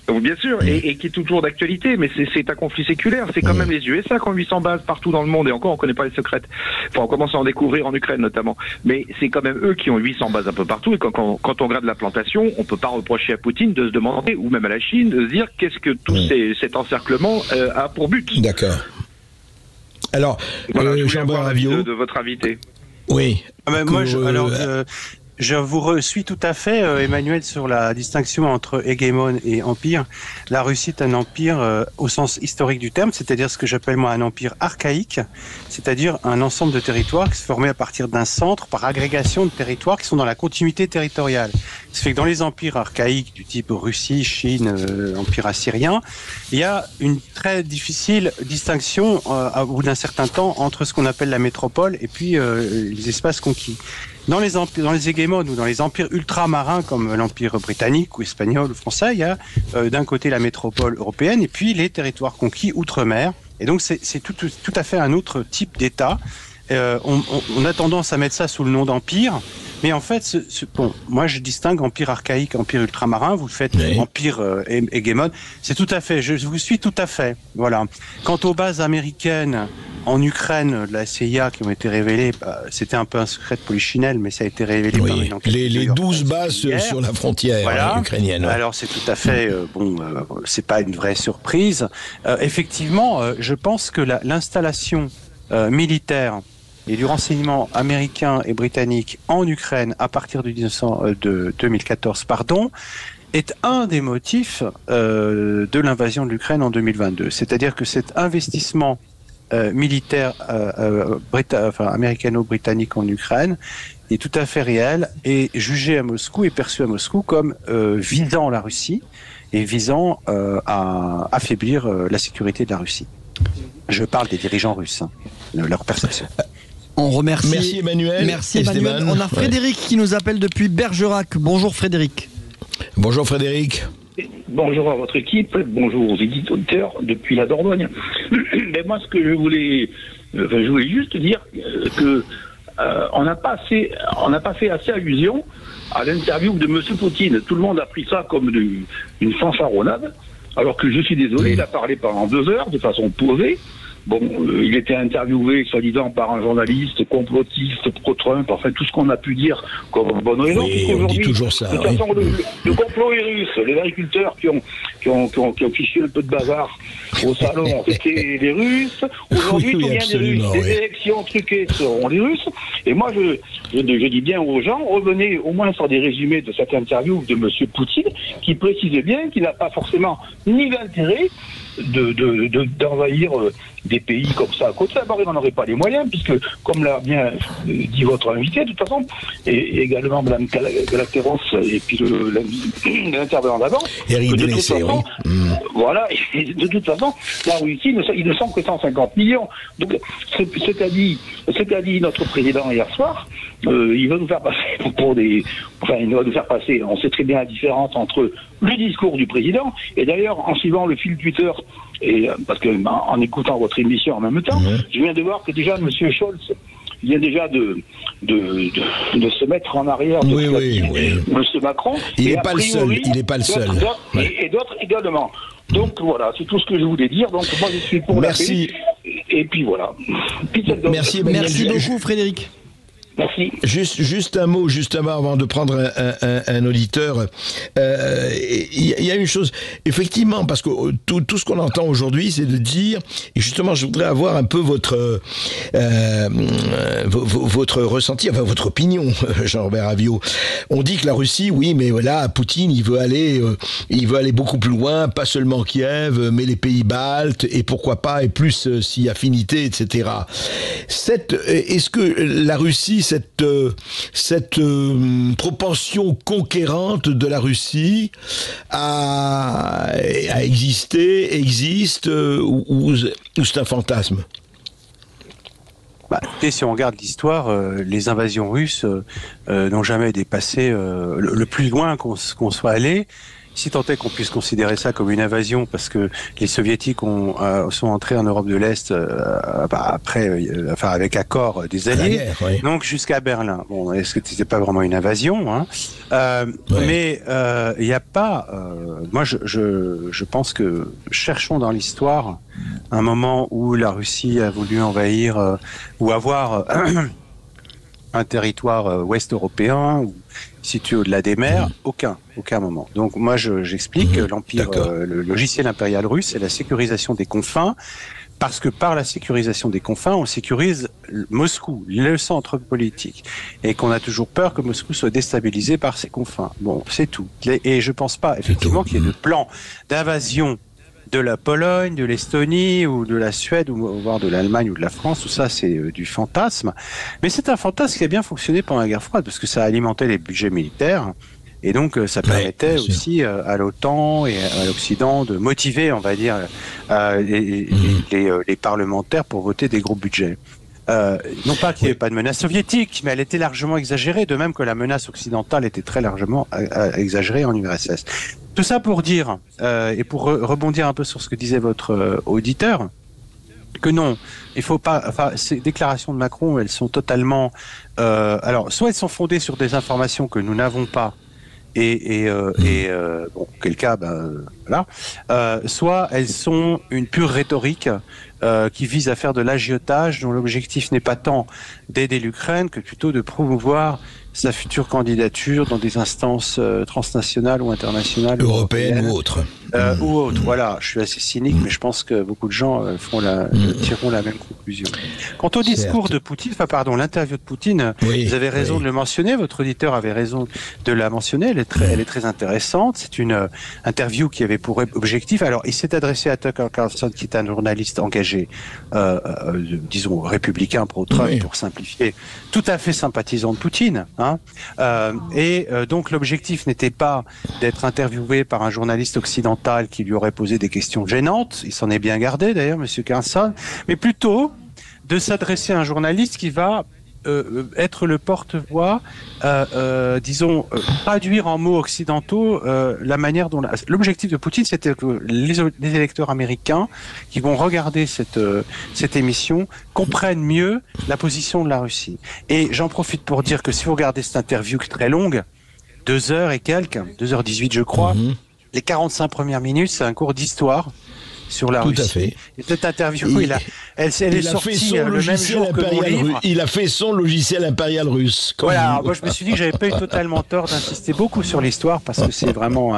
Donc, bien sûr, et qui est toujours d'actualité, mais c'est un conflit séculaire. C'est quand même les USA qui ont 800 bases partout dans le monde, et encore on connaît pas les secrètes. Enfin, on commence à en découvrir en Ukraine notamment. Mais c'est quand même eux qui ont 800 bases un peu partout, et quand on regarde la plantation, on peut pas reprocher à Poutine de se demander, ou même à la Chine, de se dire qu'est-ce que tout cet encerclement a pour but. D'accord. Alors, voilà, je voulais avoir l'avis de votre invité. Oui. Moi, je vous suis tout à fait, Emmanuel, sur la distinction entre hégémone et empire. La Russie est un empire au sens historique du terme, c'est-à-dire ce que j'appelle moi un empire archaïque, c'est-à-dire un ensemble de territoires qui se formaient à partir d'un centre par agrégation de territoires qui sont dans la continuité territoriale. Ce qui fait que dans les empires archaïques du type Russie, Chine, empire assyrien, il y a une très difficile distinction au bout d'un certain temps entre ce qu'on appelle la métropole et puis les espaces conquis. Dans les hégémones ou dans les empires ultramarins comme l'empire britannique ou espagnol ou français, il y a d'un côté la métropole européenne et puis les territoires conquis outre-mer. Et donc c'est tout à fait un autre type d'État. On a tendance à mettre ça sous le nom d'empire, mais en fait, bon, moi je distingue empire archaïque, empire ultramarin. Vous le faites empire hégémone. C'est tout à fait. Je vous suis tout à fait. Voilà. Quant aux bases américaines en Ukraine, de la CIA qui ont été révélées, c'était un peu un secret de polichinelle, mais ça a été révélé par une enquête. Les 12 bases sur la frontière ukrainienne. Alors c'est tout à fait c'est pas une vraie surprise. Effectivement, je pense que l'installation militaire et du renseignement américain et britannique en Ukraine à partir de 2014, est un des motifs de l'invasion de l'Ukraine en 2022. C'est-à-dire que cet investissement militaire américano-britannique en Ukraine est tout à fait réel et jugé à Moscou et perçu à Moscou comme visant la Russie et visant à affaiblir la sécurité de la Russie. Je parle des dirigeants russes, leur perception. On remercie. Merci Emmanuel. Merci Emmanuel. On a Frédéric qui nous appelle depuis Bergerac. Bonjour Frédéric. Bonjour Frédéric. Bonjour à votre équipe, bonjour aux éditeurs depuis la Dordogne. Mais moi, ce que je voulais juste dire que on n'a pas fait assez allusion à l'interview de M. Poutine. Tout le monde a pris ça comme une fanfaronnade, alors que je suis désolé, il a parlé pendant 2 heures de façon posée. Bon, il était interviewé, soi-disant, par un journaliste complotiste, pro-Trump, enfin tout ce qu'on a pu dire comme bonne raison. Oui, on dit toujours ça. De toute façon, le complot est russe. Les agriculteurs qui ont fiché un peu de bazar au salon, c'était les Russes. Aujourd'hui, tout vient des Russes. Les élections truquées seront les Russes. Et moi, je dis bien aux gens, revenez au moins sur des résumés de cette interview de M. Poutine, qui précisait bien qu'il n'a pas forcément ni l'intérêt d'envahir des pays comme ça à côté. D'abord, il n'en aurait pas les moyens, puisque, comme l'a bien dit votre invité, de toute façon, et également Mme Galacteros, et puis l'intervenant d'avant, Eric Dénessé, oui. Voilà, et de toute façon, la Russie, il ne sont que 150 millions. Donc, ce qu'a dit notre président hier soir, il va nous faire passer il va nous faire passer, on sait très bien la différence entre le discours du président, et d'ailleurs, en suivant le fil Twitter, et parce que en écoutant votre émission en même temps, je viens de voir que déjà M. Scholz vient déjà de se mettre en arrière M. Macron. Il n'est pas le seul. Et d'autres également. Donc voilà, c'est tout ce que je voulais dire. Donc moi je suis pour la paix. Et puis voilà. Merci beaucoup Frédéric. Merci. Juste un mot, justement, avant de prendre un auditeur. Il y a une chose, effectivement, parce que tout ce qu'on entend aujourd'hui, c'est de dire, et justement, je voudrais avoir un peu votre ressenti, enfin votre opinion, Jean-Robert Aviot. On dit que la Russie, oui, mais voilà, Poutine, il veut aller beaucoup plus loin, pas seulement Kiev, mais les pays baltes, et pourquoi pas, et plus si affinité, etc. Est-ce que la Russie, cette propension conquérante de la Russie existe ou c'est un fantasme? Et si on regarde l'histoire, les invasions russes n'ont jamais dépassé le plus loin qu'on soit allé. Si tant est qu'on puisse considérer ça comme une invasion, parce que les Soviétiques sont entrés en Europe de l'Est avec accord des Alliés, donc jusqu'à Berlin. Bon, est-ce que c'était pas vraiment une invasion, hein? Mais il n'y a pas. Moi, je pense que cherchons dans l'histoire un moment où la Russie a voulu envahir ou avoir un territoire ouest européen ou situé au-delà des mers, aucun moment. Donc moi j'explique l'empire, le logiciel impérial russe, c'est la sécurisation des confins, parce que par la sécurisation des confins, on sécurise Moscou, le centre politique, et qu'on a toujours peur que Moscou soit déstabilisé par ses confins. Bon, c'est tout. Et je pense pas effectivement qu'il y ait de plan d'invasion de la Pologne, de l'Estonie ou de la Suède ou voire de l'Allemagne ou de la France, tout ça c'est du fantasme. Mais c'est un fantasme qui a bien fonctionné pendant la guerre froide parce que ça alimentait les budgets militaires et donc ça permettait aussi à l'OTAN et à l'Occident de motiver, on va dire, les parlementaires pour voter des gros budgets. Non pas qu'il n'y ait pas de menace soviétique, mais elle était largement exagérée, de même que la menace occidentale était très largement exagérée en URSS. Tout ça pour dire, et pour rebondir un peu sur ce que disait votre auditeur, que non, il faut pas. Enfin, ces déclarations de Macron, elles sont totalement. Alors, soit elles sont fondées sur des informations que nous n'avons pas, bon, quel cas, voilà. Soit elles sont une pure rhétorique qui vise à faire de l'agiotage, dont l'objectif n'est pas tant d'aider l'Ukraine que plutôt de promouvoir sa future candidature dans des instances transnationales ou internationales, européennes ou autres. Voilà, je suis assez cynique, mais je pense que beaucoup de gens tireront la même conclusion. Quant au discours de Poutine, l'interview de Poutine, vous avez raison de le mentionner, votre auditeur avait raison de la mentionner, elle est très intéressante, c'est une interview qui avait pour objectif, alors il s'est adressé à Tucker Carlson, qui est un journaliste engagé, disons républicain pro-Trump, pour simplifier, tout à fait sympathisant de Poutine, hein. Donc l'objectif n'était pas d'être interviewé par un journaliste occidental qui lui aurait posé des questions gênantes, il s'en est bien gardé d'ailleurs, Monsieur Carlson, mais plutôt de s'adresser à un journaliste qui va être le porte-voix, disons, traduire en mots occidentaux la manière dont... L'objectif de Poutine, c'était que les électeurs américains qui vont regarder cette émission comprennent mieux la position de la Russie. Et j'en profite pour dire que si vous regardez cette interview qui est très longue, 2 heures et quelques, 2h18 je crois, les 45 premières minutes, c'est un cours d'histoire sur la Russie. Tout à fait. Et cette interview, elle est sortie le même jour que mon livre. Il a fait son logiciel impérial russe. Voilà, moi je me suis dit que j'avais pas eu totalement tort d'insister beaucoup sur l'histoire parce que c'est vraiment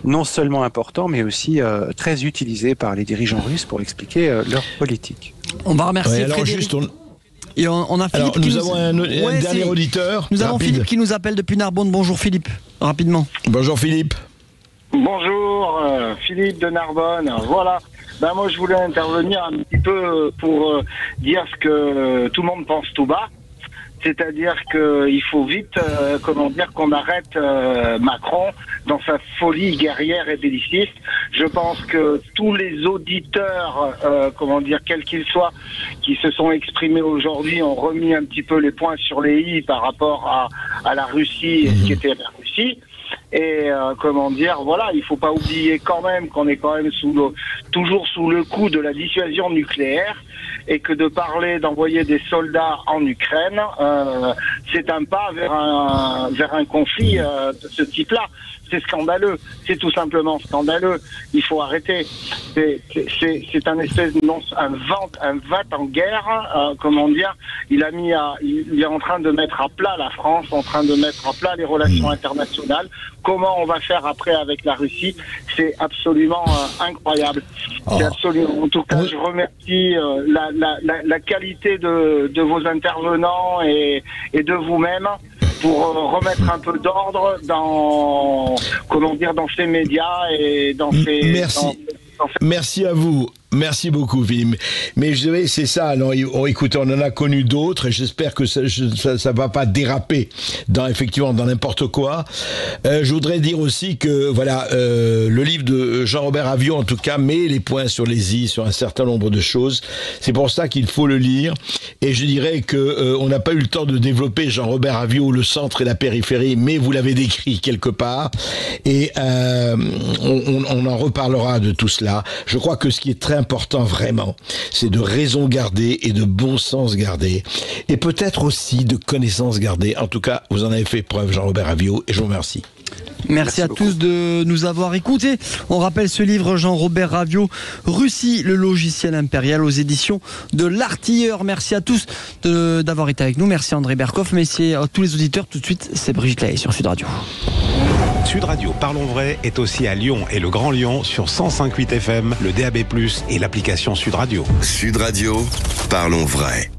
non seulement important, mais aussi très utilisé par les dirigeants russes pour expliquer leur politique. On va remercier Frédéric. Et on a Philippe nous avons un dernier auditeur. Nous avons Philippe qui nous appelle depuis Narbonne. Bonjour Philippe, rapidement. Bonjour Philippe. Bonjour Philippe de Narbonne. Voilà. Moi je voulais intervenir un petit peu pour dire ce que tout le monde pense tout bas. C'est-à-dire qu'il faut vite, qu'on arrête Macron dans sa folie guerrière et belliciste. Je pense que tous les auditeurs, quels qu'ils soient, qui se sont exprimés aujourd'hui, ont remis un petit peu les points sur les i par rapport à la Russie et ce qui était la Russie. Et il faut pas oublier quand même qu'on est quand même toujours sous le coup de la dissuasion nucléaire et que de parler d'envoyer des soldats en Ukraine, c'est un pas vers un conflit de ce type-là. C'est scandaleux, c'est tout simplement scandaleux. Il faut arrêter. C'est un espèce de un vat en guerre. Il est en train de mettre à plat la France, en train de mettre à plat les relations internationales. Comment on va faire après avec la Russie? C'est absolument incroyable. C'est absolument. En tout cas, je remercie la qualité de vos intervenants et de vous-même pour remettre un peu d'ordre dans ces médias et dans ces... Merci. Merci à vous. Merci beaucoup, Philippe. Mais je dirais, c'est ça. Alors, écoutez, on en a connu d'autres et j'espère que ça va pas déraper dans n'importe quoi. Je voudrais dire aussi que, le livre de Jean-Robert Aviot, en tout cas, met les points sur les i, sur un certain nombre de choses. C'est pour ça qu'il faut le lire. Et je dirais que, on n'a pas eu le temps de développer Jean-Robert Aviot, le centre et la périphérie, mais vous l'avez décrit quelque part. Et, on en reparlera de tout cela. Je crois que ce qui est très important vraiment, c'est de raison garder et de bon sens garder et peut-être aussi de connaissance garder. En tout cas, vous en avez fait preuve, Jean-Robert Aviot, et je vous remercie. Merci à tous de nous avoir écoutés. On rappelle ce livre, Jean-Robert Aviot, Russie, le logiciel impérial, aux éditions de l'Artilleur. Merci à tous d'avoir été avec nous. Merci André Berkoff. Merci à tous les auditeurs. Tout de suite, c'est Brigitte Lahaye sur Sud Radio. Sud Radio Parlons Vrai est aussi à Lyon et le Grand Lyon sur 105.8 FM, le DAB+, et l'application Sud Radio. Sud Radio, Parlons Vrai.